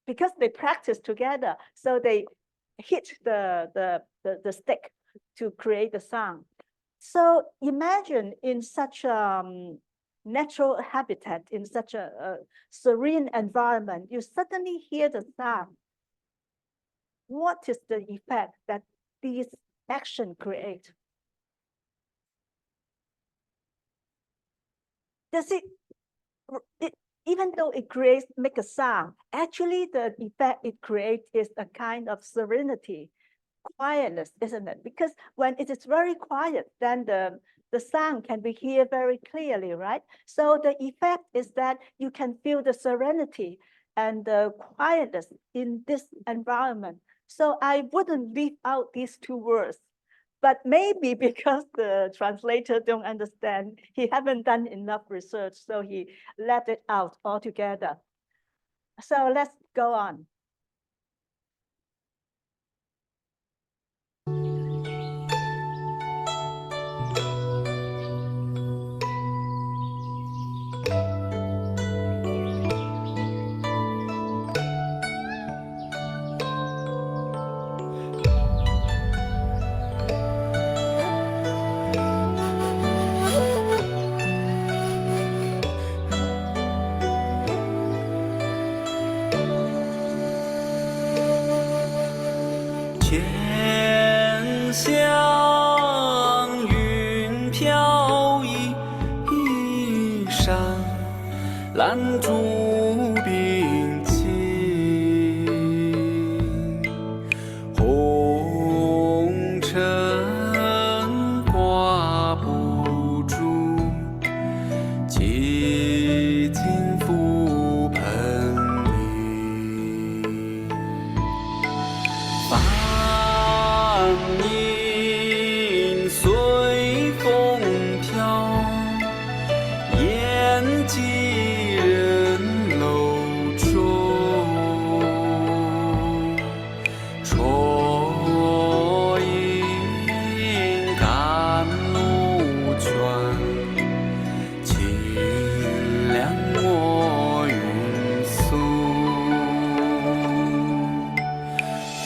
because they practice together, so they hit the stick to create the sound. So imagine in such a natural habitat, in such a serene environment, you suddenly hear the sound. What is the effect that these actions create? Does it, even though it make a sound, actually the effect it creates is a kind of serenity, quietness, isn't it? Because when it is very quiet, then the sound can be heard very clearly, right? So the effect is that you can feel the serenity and the quietness in this environment. So I wouldn't leave out these two words, but maybe because the translator don't understand, he haven't done enough research, so he left it out altogether. So let's go on.天香云飘衣衫，兰竹并齐，红尘挂不住，几经覆盆里。繁影随风飘，延几人楼中。啜饮甘露泉，清凉我云素。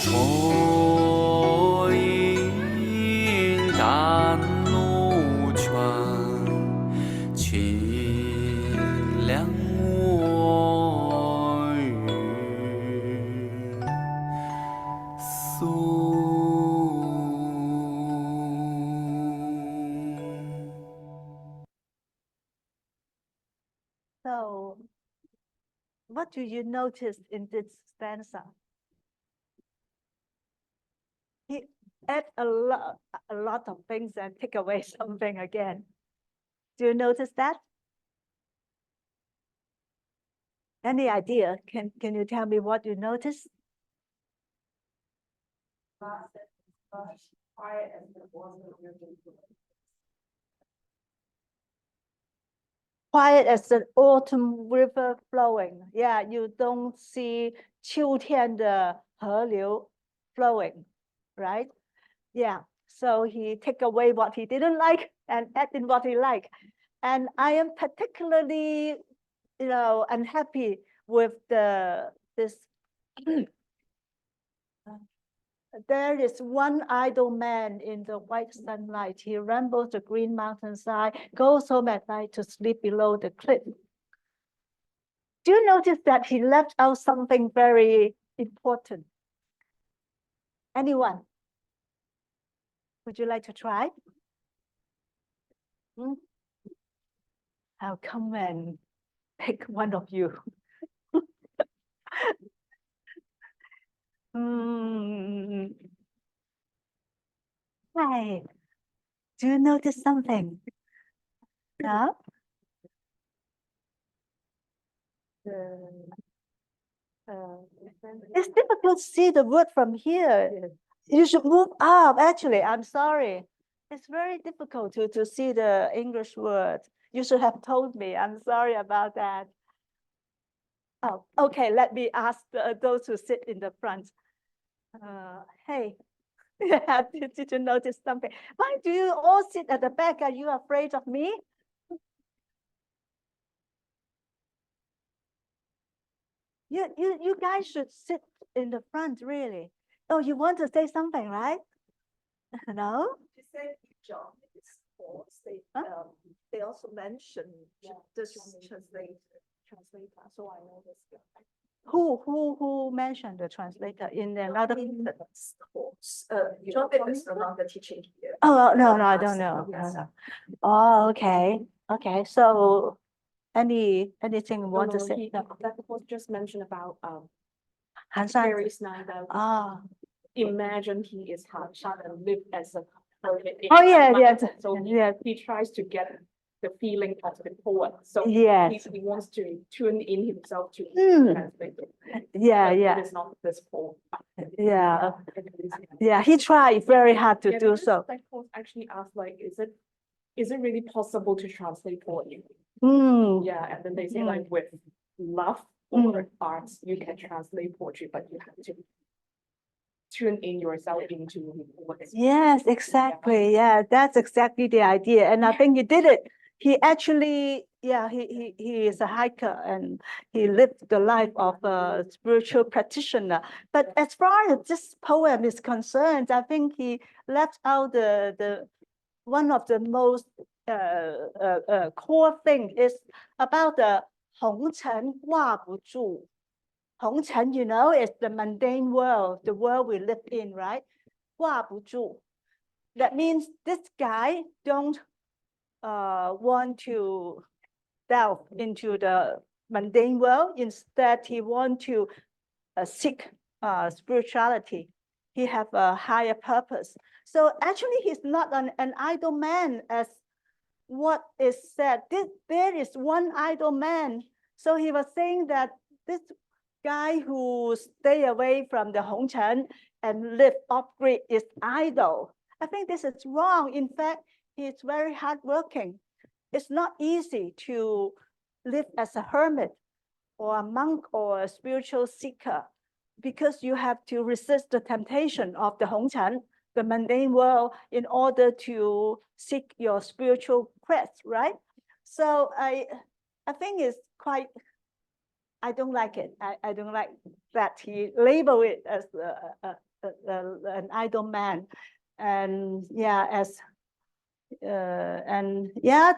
啜饮甘露泉，清凉我云素。So what do you notice in this stanza? He add a lot of things and take away something again. Do you notice that? Any idea? Can you tell me what you noticed? Quiet as an autumn river flowing. Yeah, you don't see 秋天的河流 flowing, right? Yeah, so he take away what he didn't like and add in what he liked. And I am particularly, unhappy with this. There is one idle man in the white sunlight. He rambles the green mountainside, goes home at night to sleep below the cliff. Do you notice that he left out something very important? Anyone? Would you like to try? I'll come and pick one of you. Hi. Do you notice something? No? It's difficult to see the word from here. You should move up, actually, I'm sorry. It's very difficult to see the English word. You should have told me, I'm sorry about that. Oh, okay, let me ask those who sit in the front. Hey, did you notice something? Why do you all sit at the back? Are you afraid of me? You guys should sit in the front, really. Oh, you want to say something, right? No? She said John is sports. Huh? They also mentioned this translator, so I know this guy. Who mentioned the translator in another? Sports. John is no longer teaching here. Oh, no, I don't know. Yes. No. Oh, okay. Okay, so anything you want to say? No. That was just mentioned about Han San. Very nice that Ah, imagine he is Han Shan and live as a hermit in oh, yeah, Myanmar. yes, So yeah, he tries to get the feeling of the poet. So yes, he wants to tune in himself to translate it. yeah, But yeah, it is not this poem. yeah, yeah. He tried very hard to Yeah, do because so. that poet actually asked like, is it really possible to translate poetry? Mm, Yeah, and then they say like with love or arts, you can translate poetry, but you have to tune in yourself into what is. yes, exactly. Yeah, that's exactly the idea. And I think he did it. He actually, yeah, he is a hiker and he lived the life of a spiritual practitioner. But as far as this poem is concerned, I think he left out the one of the most core thing is about the 红尘挂不住. 红尘, you know, is the mundane world, the world we live in, right? 挂不住. That means this guy don't want to delve into the mundane world. Instead, he want to seek spirituality. He have a higher purpose. So actually, he's not an idle man, as what is said. There is one idle man. So he was saying that this guy who stay away from the Hongchen and live off-grid is idle. I think this is wrong. In fact, he's very hardworking. It's not easy to live as a hermit or a monk or a spiritual seeker, because you have to resist the temptation of the Hongchen, the mundane world, in order to seek your spiritual quest, right? So I think it's quite, I don't like it. I don't like that he labeled it as an idle man. And yeah,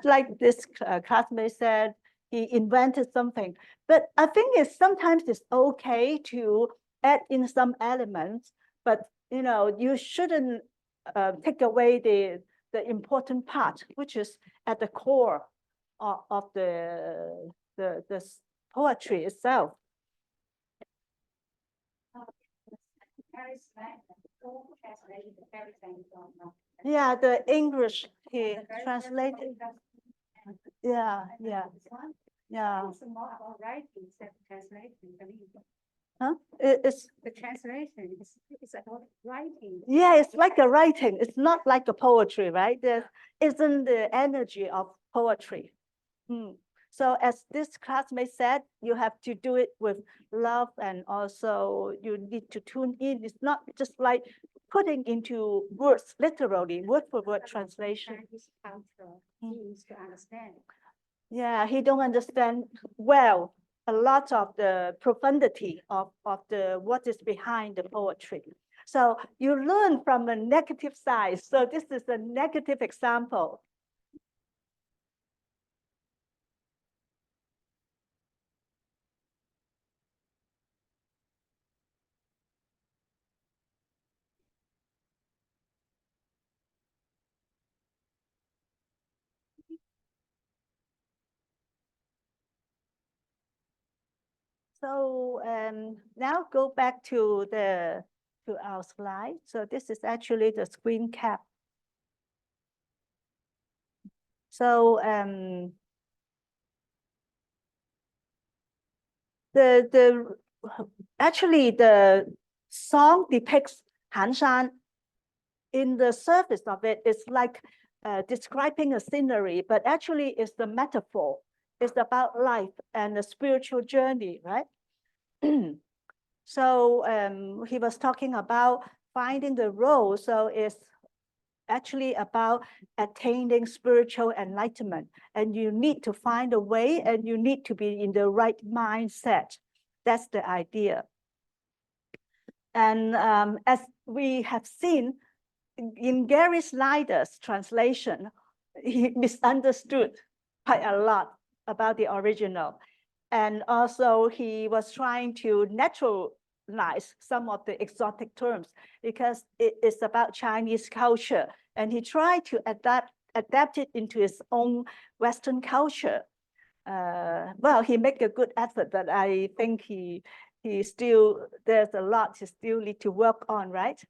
like this classmate said, he invented something. But I think sometimes it's okay to add in some elements, but you know, you shouldn't take away the important part, which is at the core of the poetry itself. Yeah, the English he translated. Yeah. It's more about writing than translation. Huh? It's The translation is about writing. yeah, it's like a writing. It's not like a poetry, right? There isn't the energy of poetry. So as this classmate said, you have to do it with love, and also you need to tune in. It's not just like putting into words, literally, word for word translation. Chinese culture needs to understand. Yeah, he don't understand well a lot of the profundity of the what is behind the poetry. So you learn from a negative side. So this is a negative example. So now go back to our slide. So this is actually the screen cap. So actually the song depicts Hanshan. In the surface of it, it's like describing a scenery, but actually it's the metaphor. It's about life and the spiritual journey, right? So he was talking about finding the road. So it's actually about attaining spiritual enlightenment. And you need to find a way, and you need to be in the right mindset. That's the idea. And as we have seen in Gary Snyder's translation, he misunderstood quite a lot about the original. And also he was trying to naturalize some of the exotic terms because it is about Chinese culture. And he tried to adapt it into his own Western culture. Well, he made a good effort, but I think he still, there's a lot he still need to work on, right?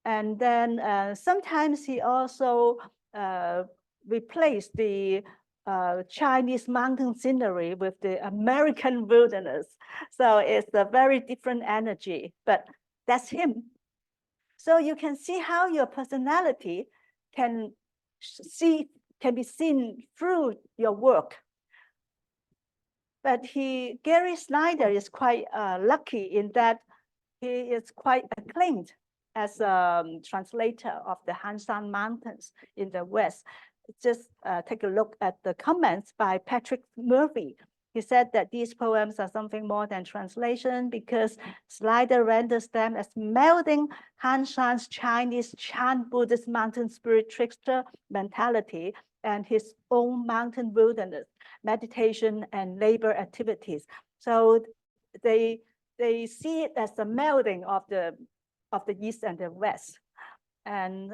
And then sometimes he also replaced the Chinese mountain scenery with the American wilderness. So it's a very different energy, but that's him. So you can see how your personality can be seen through your work. But Gary Snyder is quite lucky in that he is quite acclaimed as a translator of the Hanshan Mountains in the West. Just take a look at the comments by Patrick Murphy. He said that these poems are something more than translation because Snyder renders them as melding Hanshan's Chinese Chan Buddhist mountain spirit trickster mentality and his own mountain wilderness, meditation and labor activities. So they see it as a melding of the East and the West. And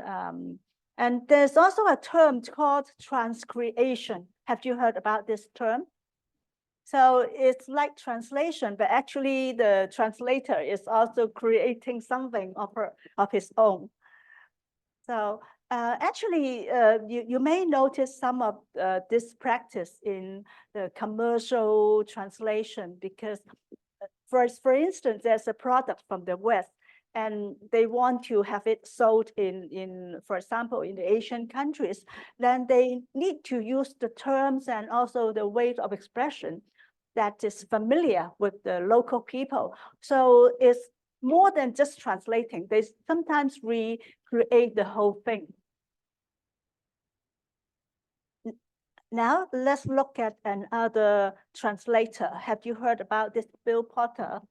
there's also a term called transcreation. Have you heard about this term? So it's like translation, but actually the translator is also creating something of his own. So actually, you may notice some of this practice in the commercial translation because, for instance, there's a product from the West and they want to have it sold in, for example, in the Asian countries, then they need to use the terms and also the ways of expression that is familiar with the local people. So it's more than just translating. They sometimes recreate the whole thing. Now let's look at another translator. Have you heard about this Bill Potter?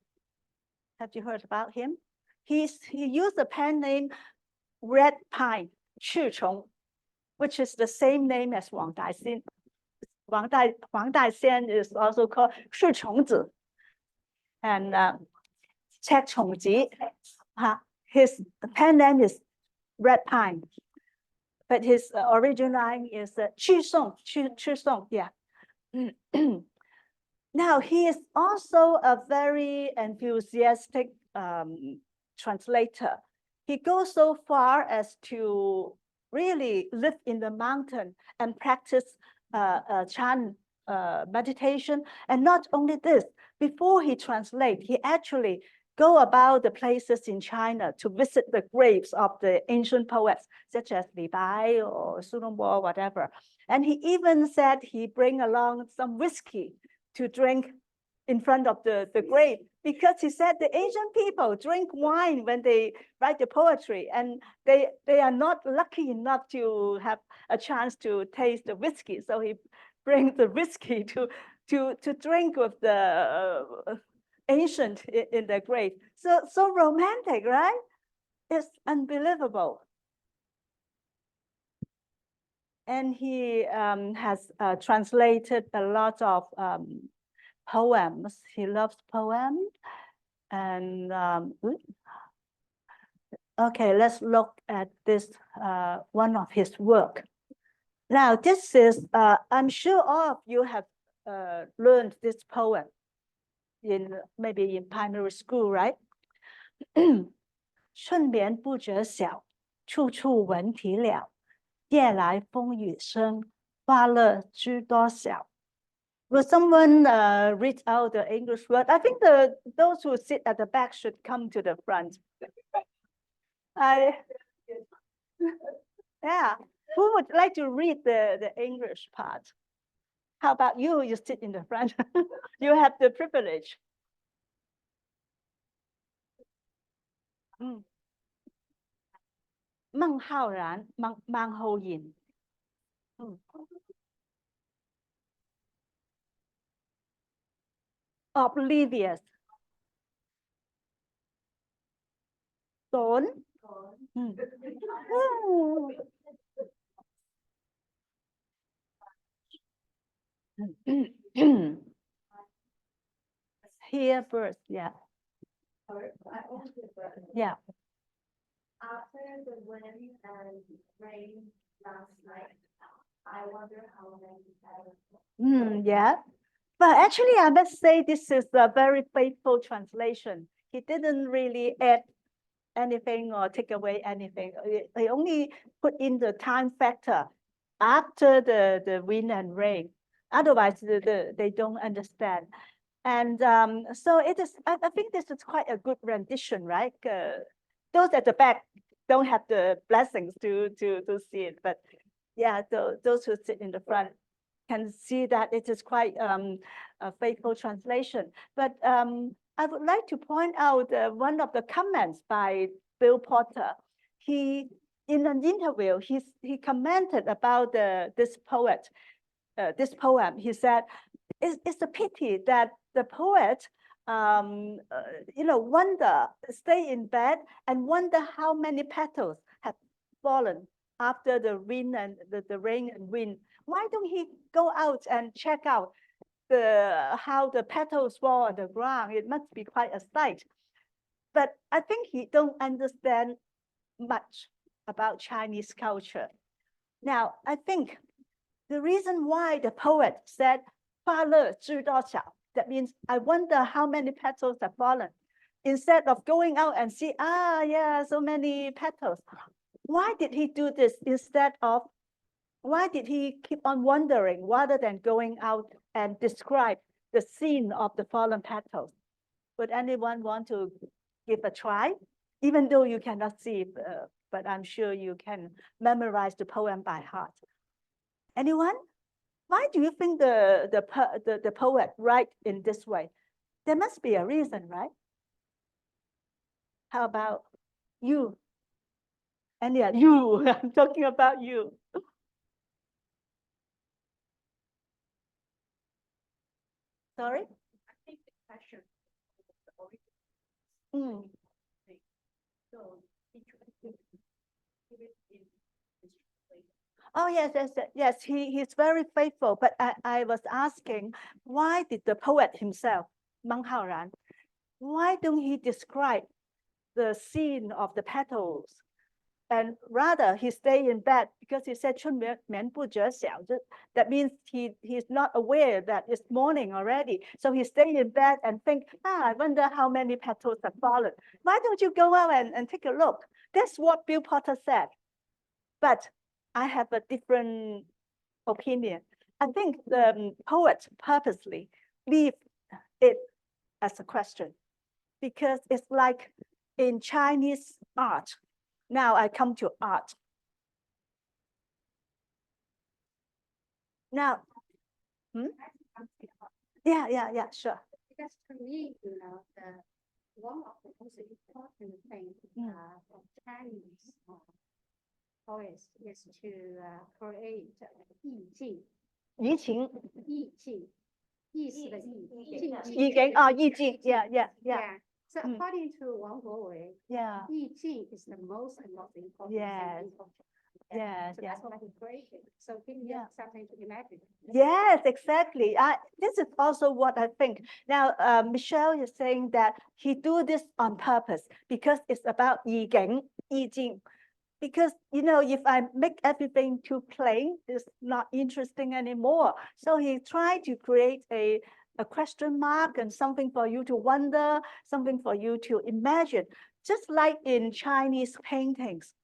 Have you heard about him? He used a pen name Red Pine, 赤虫, which is the same name as Wang Daixin. Wang Daixin is also called 赤虫子. And 赤虫子, his pen name is Red Pine, but his original name is 赤松, yeah. Now he is also a very enthusiastic translator. He goes so far as to really live in the mountain and practice Chan meditation. And not only this, before he translates, he actually go about the places in China to visit the graves of the ancient poets, such as Li Bai or Su Longbo, whatever. And he even said he bring along some whiskey to drink in front of the grave, because he said the ancient people drink wine when they write the poetry, and they are not lucky enough to have a chance to taste the whiskey. So he brings the whiskey to drink with the ancient in the grave. So romantic, right? It's unbelievable. And he has translated a lot of poems. He loves poems. And okay, let's look at this one of his work. Now, this is, I'm sure all of you have learned this poem maybe in primary school, right? 春眠不觉晓，处处闻啼鸟。夜来风雨声，花落知多少。Will someone read out the English word? I think those who sit at the back should come to the front. I, yeah, who would like to read the English part? How about you? You sit in the front. You have the privilege. 孟浩然，孟浩然。Oblivious. สน Hear birds, yeah. Yeah. After the wind and rain last night, I wonder how many. Yeah. But actually, I must say this is a very faithful translation. He didn't really add anything or take away anything. He only put in the time factor after the wind and rain. Otherwise, they don't understand. And so it is. I think this is quite a good rendition, right? Those at the back don't have the blessings to see it, but yeah, those who sit in the front can see that it is quite a faithful translation. But I would like to point out one of the comments by Bill Porter. He, in an interview, he commented about this poet, this poem. He said, it's a pity that the poet, stay in bed and wonder how many petals have fallen after the wind and the rain and wind. Why don't he go out and check out how the petals fall on the ground? It must be quite a sight. But I think he don't understand much about Chinese culture. Now, I think the reason why the poet said, 发乐知多少, that means I wonder how many petals have fallen. Instead of going out and see, yeah, so many petals. Why did he do this instead of, why did he keep on wondering rather than going out and describe the scene of the fallen petals? Would anyone want to give a try? Even though you cannot see it, but I'm sure you can memorize the poem by heart. Anyone? Why do you think the poet write in this way? There must be a reason, right? How about you? And yeah, you, I'm talking about you. Sorry? I think the question is the origin. Mm. So each one give it in this translation. Oh, yes, he's very faithful. But I was asking, why did the poet himself, Meng Haoran, why don't he describe the scene of the petals? And rather, he stay in bed because he said, 春眠不觉晓. That means he's not aware that it's morning already. So he stay in bed and think, I wonder how many petals have fallen. Why don't you go out and take a look? That's what Bill Porter said. But I have a different opinion. I think the poet purposely leave it as a question because it's like in Chinese art. Now I come to art. Now, yeah, sure. Because to me, one of the most important things for Chinese poets is to create 意境. 怡情,意境,意思的意,意境, yeah. Yeah. So according to Wang Guowei, Yeah. 意境 is the most important Yes. thing. Yes, So that's why he created. So give me something to imagine. Yes, exactly. This is also what I think. Now, Michelle is saying that he do this on purpose because it's about 意境, 意境. Because, if I make everything too plain, it's not interesting anymore. So he tried to create a question mark and something for you to wonder, something for you to imagine, just like in Chinese paintings.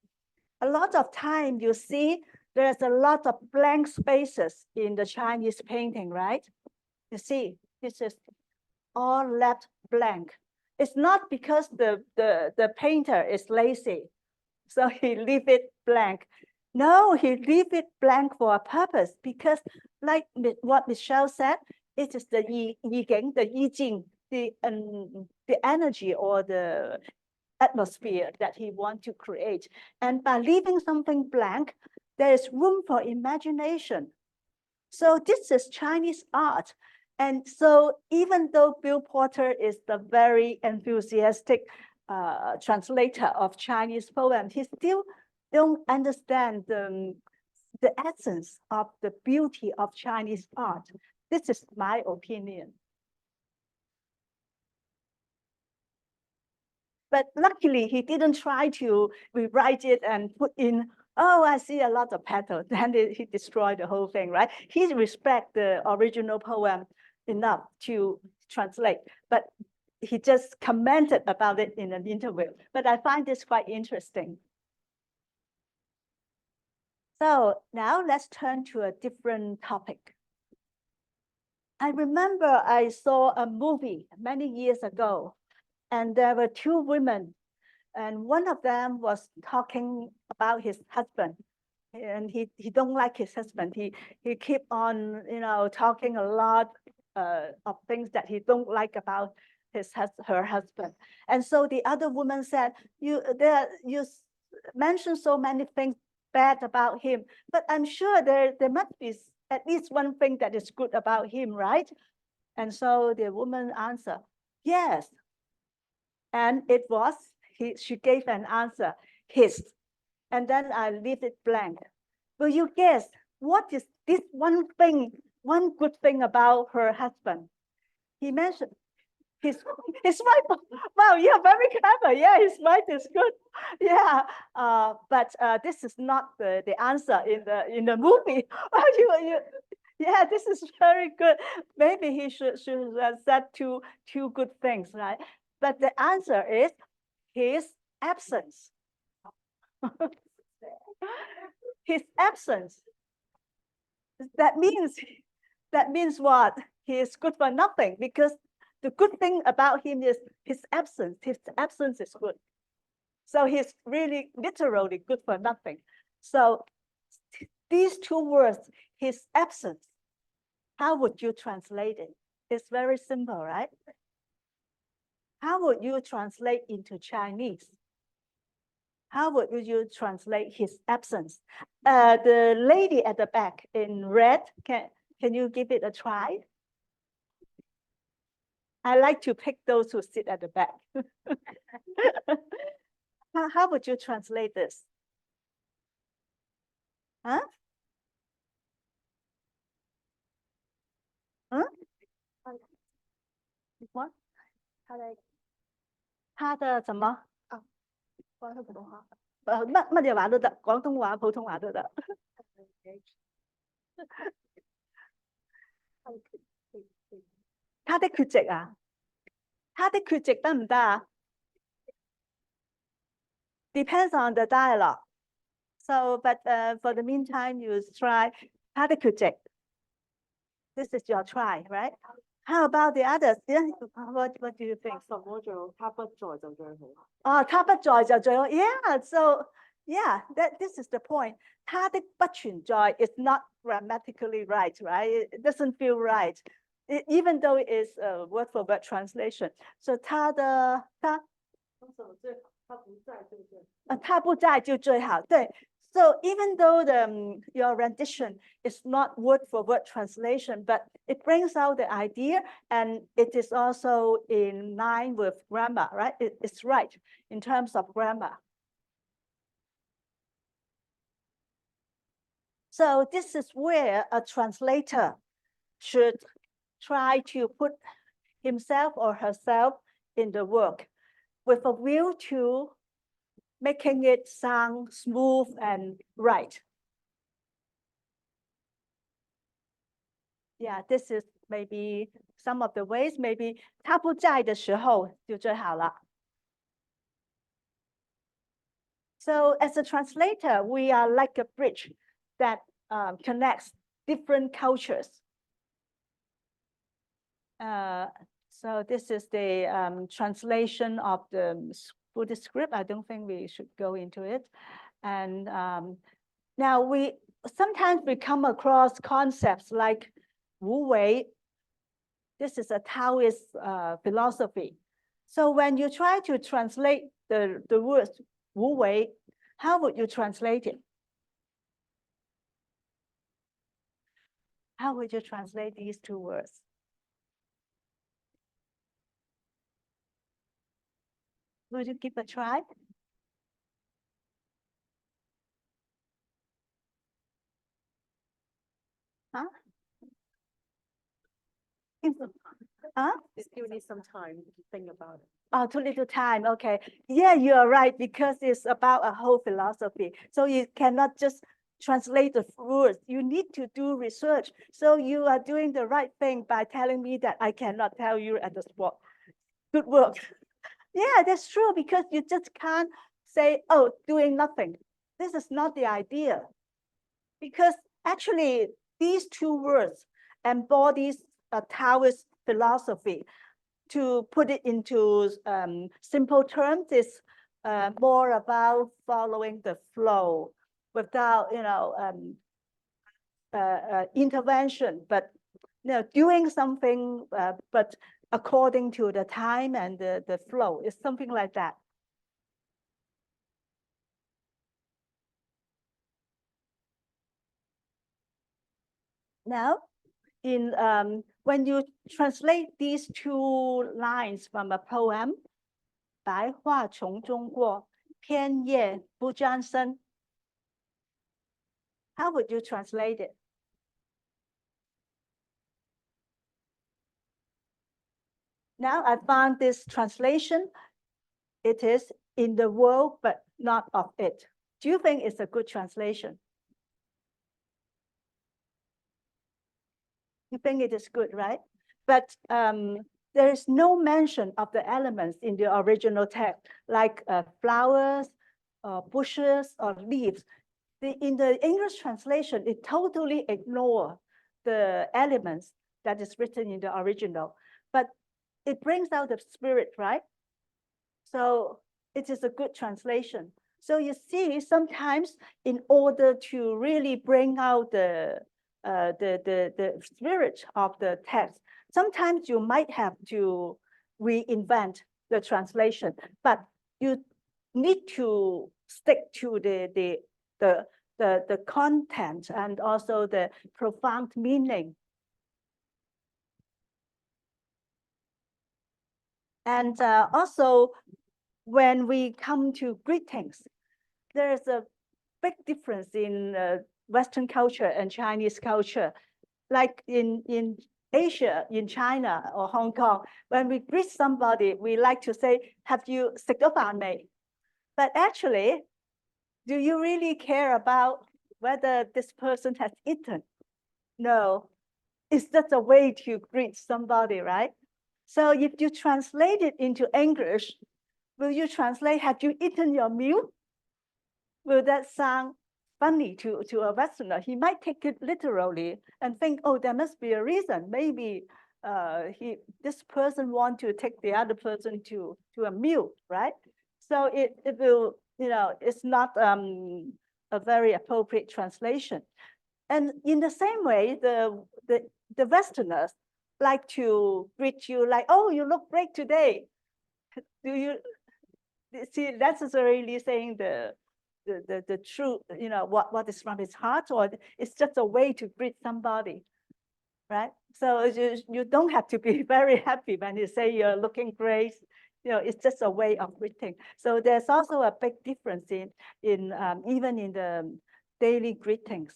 A lot of time you see there's a lot of blank spaces in the Chinese painting, right? You see, this is all left blank. It's not because the painter is lazy, so he leave it blank. No, he leave it blank for a purpose, because like what Michelle said, it is the yi景, the yi jing, the energy or the atmosphere that he wants to create. And by leaving something blank, there is room for imagination. So this is Chinese art. And so even though Bill Porter is the very enthusiastic translator of Chinese poems, he still don't understand the essence of the beauty of Chinese art. This is my opinion. But luckily, he didn't try to rewrite it and put in, oh, I see a lot of petals. Then he destroyed the whole thing, right? He respects the original poem enough to translate, but he just commented about it in an interview. But I find this quite interesting. So now let's turn to a different topic. I remember I saw a movie many years ago, and there were two women, and one of them was talking about his husband, and he don't like his husband. He keep on, you know, talking a lot of things that he don't like about her husband. And so the other woman said, you mentioned so many things bad about him, but I'm sure there must be at least one thing that is good about him, right? And so the woman answered, yes. And it was, she gave an answer, his. And then I leave it blank. Will you guess what is this one thing, one good thing about her husband? He mentioned his wife. Wow, you're very clever. Yeah, his wife is good. Yeah, but this is not the answer in the movie. Yeah, this is very good. Maybe he should have said two good things, right? But the answer is his absence. His absence. That means what? He is good for nothing, because the good thing about him is his absence. His absence is good. So he's really literally good for nothing. So these two words, his absence, how would you translate it? It's very simple, right? How would you translate into Chinese? How would you translate his absence? The lady at the back in red, can you give it a try? I like to pick those who sit at the back. How would you translate this? Huh? Huh? What? 他的什么？广东普通话。乜嘢話都得，廣東話、普通話都得。他的缺席啊？他的缺席得唔得啊？Depends on the dialogue. So, but for the meantime, you try 他的缺席。This is your try, right? How about the others? Yeah, what do you think? 他不在就最好。他不在就最好。Yeah, so yeah, this is the point. 他的不存在 is not grammatically right, right? It doesn't feel right, even though it is a word for word translation. So 他不在就最好。对。So even though your rendition is not word for word translation, but it brings out the idea, and it is also in line with grammar, right? It's right in terms of grammar. So this is where a translator should try to put himself or herself in the work with a view to making it sound smooth and right. Yeah, this is maybe some of the ways. Maybe 他不在的时候就最好了。So as a translator, we are like a bridge that connects different cultures. So this is the translation of the Buddhist script. I don't think we should go into it. And now sometimes we come across concepts like Wu Wei. This is a Taoist philosophy. So when you try to translate the word Wu Wei, how would you translate it? How would you translate these two words? Would you give a try? Huh? Huh? You still need some time to think about it. Oh, too little time. Okay. Yeah, you are right, because it's about a whole philosophy. So you cannot just translate the words. You need to do research. So you are doing the right thing by telling me that I cannot tell you at the spot. Good work. Yeah, that's true, because you just can't say, oh, doing nothing. This is not the idea. Because actually, these two words embodies a Taoist philosophy. To put it into simple terms, is more about following the flow without, intervention, but doing something, but according to the time and the flow. It's something like that. Now, when you translate these two lines from a poem, 白桦丛中过，偏叶不沾身. How would you translate it? Now I found this translation. It is in the world, but not of it. Do you think it's a good translation? You think it is good, right? But there is no mention of the elements in the original text, like flowers, or bushes, or leaves. In the English translation, it totally ignores the elements that is written in the original, but it brings out the spirit, right? So it is a good translation. So you see, sometimes in order to really bring out the spirit of the text, sometimes you might have to reinvent the translation, but you need to stick to the content and also the profound meaning. And also, when we come to greetings, there's a big difference in Western culture and Chinese culture. Like in Asia, in China or Hong Kong, when we greet somebody, we like to say, have you 食咗飯未? But actually, do you really care about whether this person has eaten? No, it's just a way to greet somebody, right? So if you translate it into English, will you translate, have you eaten your meal? Will that sound funny to a Westerner? He might take it literally and think, oh, there must be a reason. Maybe this person want to take the other person to a meal, right? So it will, it's not a very appropriate translation. And in the same way, the Westerners like to greet you like, oh, you look great today. Do you see, that's really saying the truth, what is from his heart, or it's just a way to greet somebody, right? So you don't have to be very happy when you say you're looking great. It's just a way of greeting. So there's also a big difference in even in the daily greetings.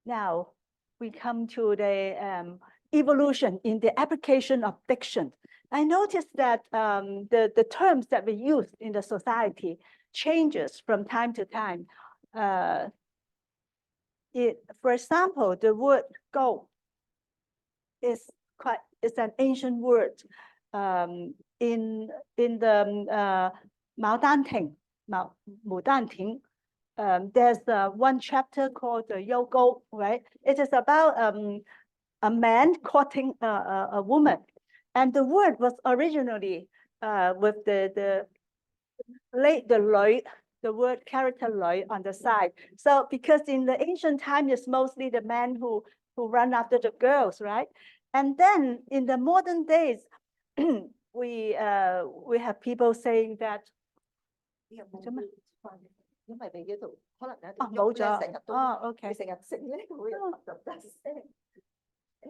Now we come to the evolution in the application of diction. I noticed that the terms that we use in the society changes from time to time. For example, the word "go" is an ancient word. In the 牡丹亭 there's one chapter called the Yogo, right? It is about a man courting a woman. And the word was originally with the word character lui on the side. So because in the ancient time, it's mostly the men who run after the girls, right? And then in the modern days, we have people saying that 因為你嗰度可能有哦啲冇咗成日都哦，OK，成日食咧會有哦突突聲。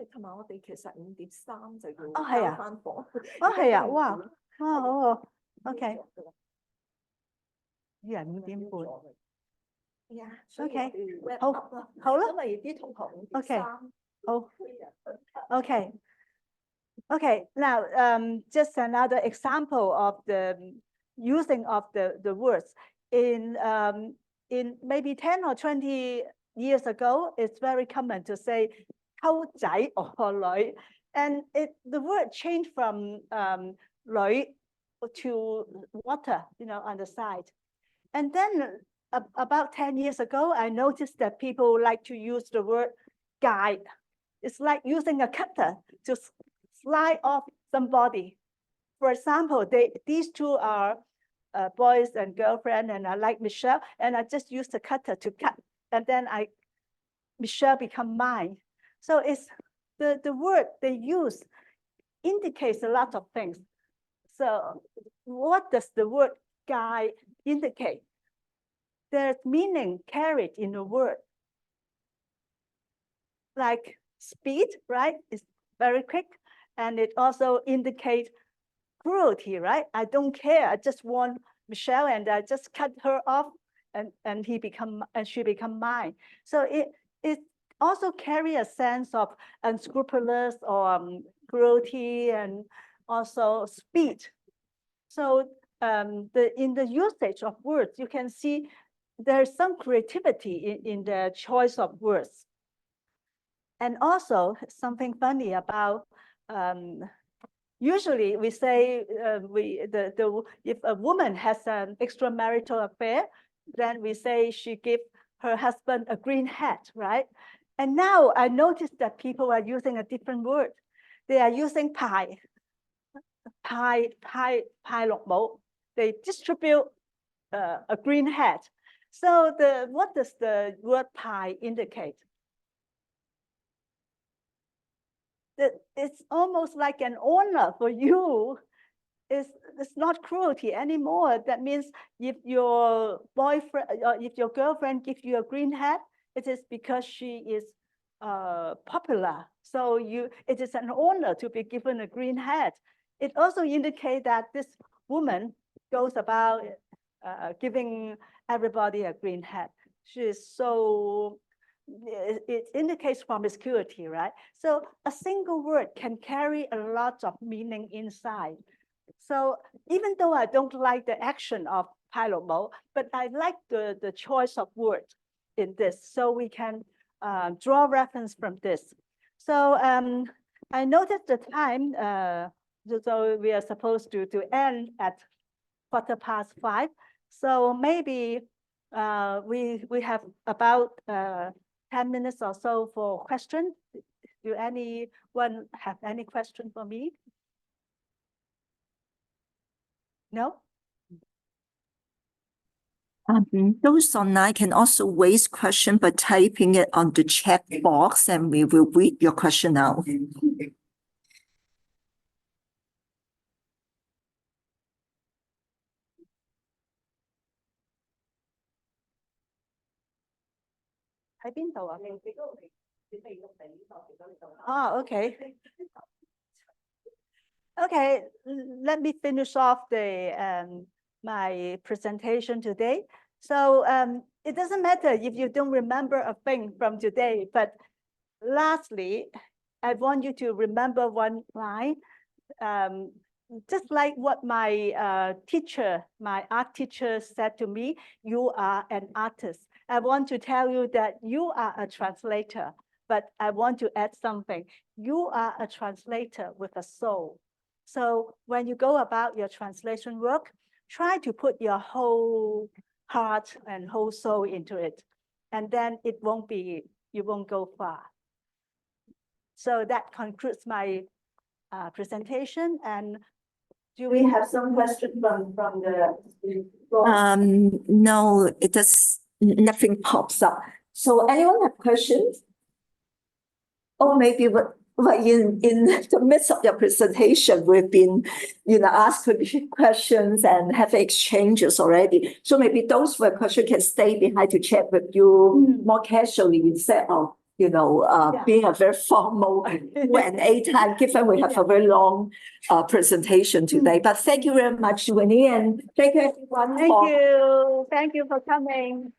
同埋我哋其實5:3就要哦係啊交翻房。哦係啊，哇，哦好，OK，啲人5點半。係啊，所以 OK，我哋 wrap 好 up 啦。好啦因為啲同學，OK， 5:3。好，OK。Okay, now just another example of the using of the words in maybe 10 or 20 years ago. It's very common to say 溝仔 or 女, and the word changed from 女 to water, on the side. And then about 10 years ago, I noticed that people like to use the word guide. It's like using a cutter to slide off somebody. For example, these two are boys and girlfriend, and I like Michelle, and I just use the cutter to cut, and then Michelle become mine. So it's the word they use indicates a lot of things. So what does the word guy indicate? There's meaning carried in the word. Like speed, right? It's very quick. And it also indicates cruelty, right? I don't care. I just want Michelle, and I just cut her off, and she become mine. So it also carry a sense of unscrupulous or cruelty, and also speed. So in the usage of words, you can see there's some creativity in the choice of words. And also something funny about usually we say if a woman has an extramarital affair, then we say she give her husband a green hat, right? And now I noticed that people are using a different word. They are using pie lộc mũ. They distribute a green hat. So what does the word pie indicate? It's almost like an honor for you. It's not cruelty anymore. That means if your boyfriend or if your girlfriend gives you a green hat, it is because she is popular. So it is an honor to be given a green hat. It also indicates that this woman goes about giving everybody a green hat. She is so, it indicates promiscuity, right? So a single word can carry a lot of meaning inside. So even though I don't like the action of Pailomo, but I like the choice of words in this. So we can draw reference from this. So I noticed the time, so we are supposed to end at 5:15. So maybe we have about 10 minutes or so for questions. Do anyone have any question for me? No? Those online can also raise question by typing it on the chat box, and we will read your question out. 喺邊度啊？Oh, okay. Okay, let me finish off my presentation today. So it doesn't matter if you don't remember a thing from today, but lastly, I want you to remember one line. Just like what my my art teacher said to me, you are an artist. I want to tell you that you are a translator, but I want to add something. You are a translator with a soul. So when you go about your translation work, try to put your whole heart and whole soul into it. And then you won't go far. So that concludes my presentation. And do we have some questions from the floor? No, nothing pops up. So anyone have questions? Or maybe in the midst of your presentation, we've been, asked questions and have exchanges already. So maybe those who have questions can stay behind to chat with you more casually instead of, being a very formal Q&A time, given we have a very long presentation today. But thank you very much, Winnie, and thank you everyone Thank you for coming.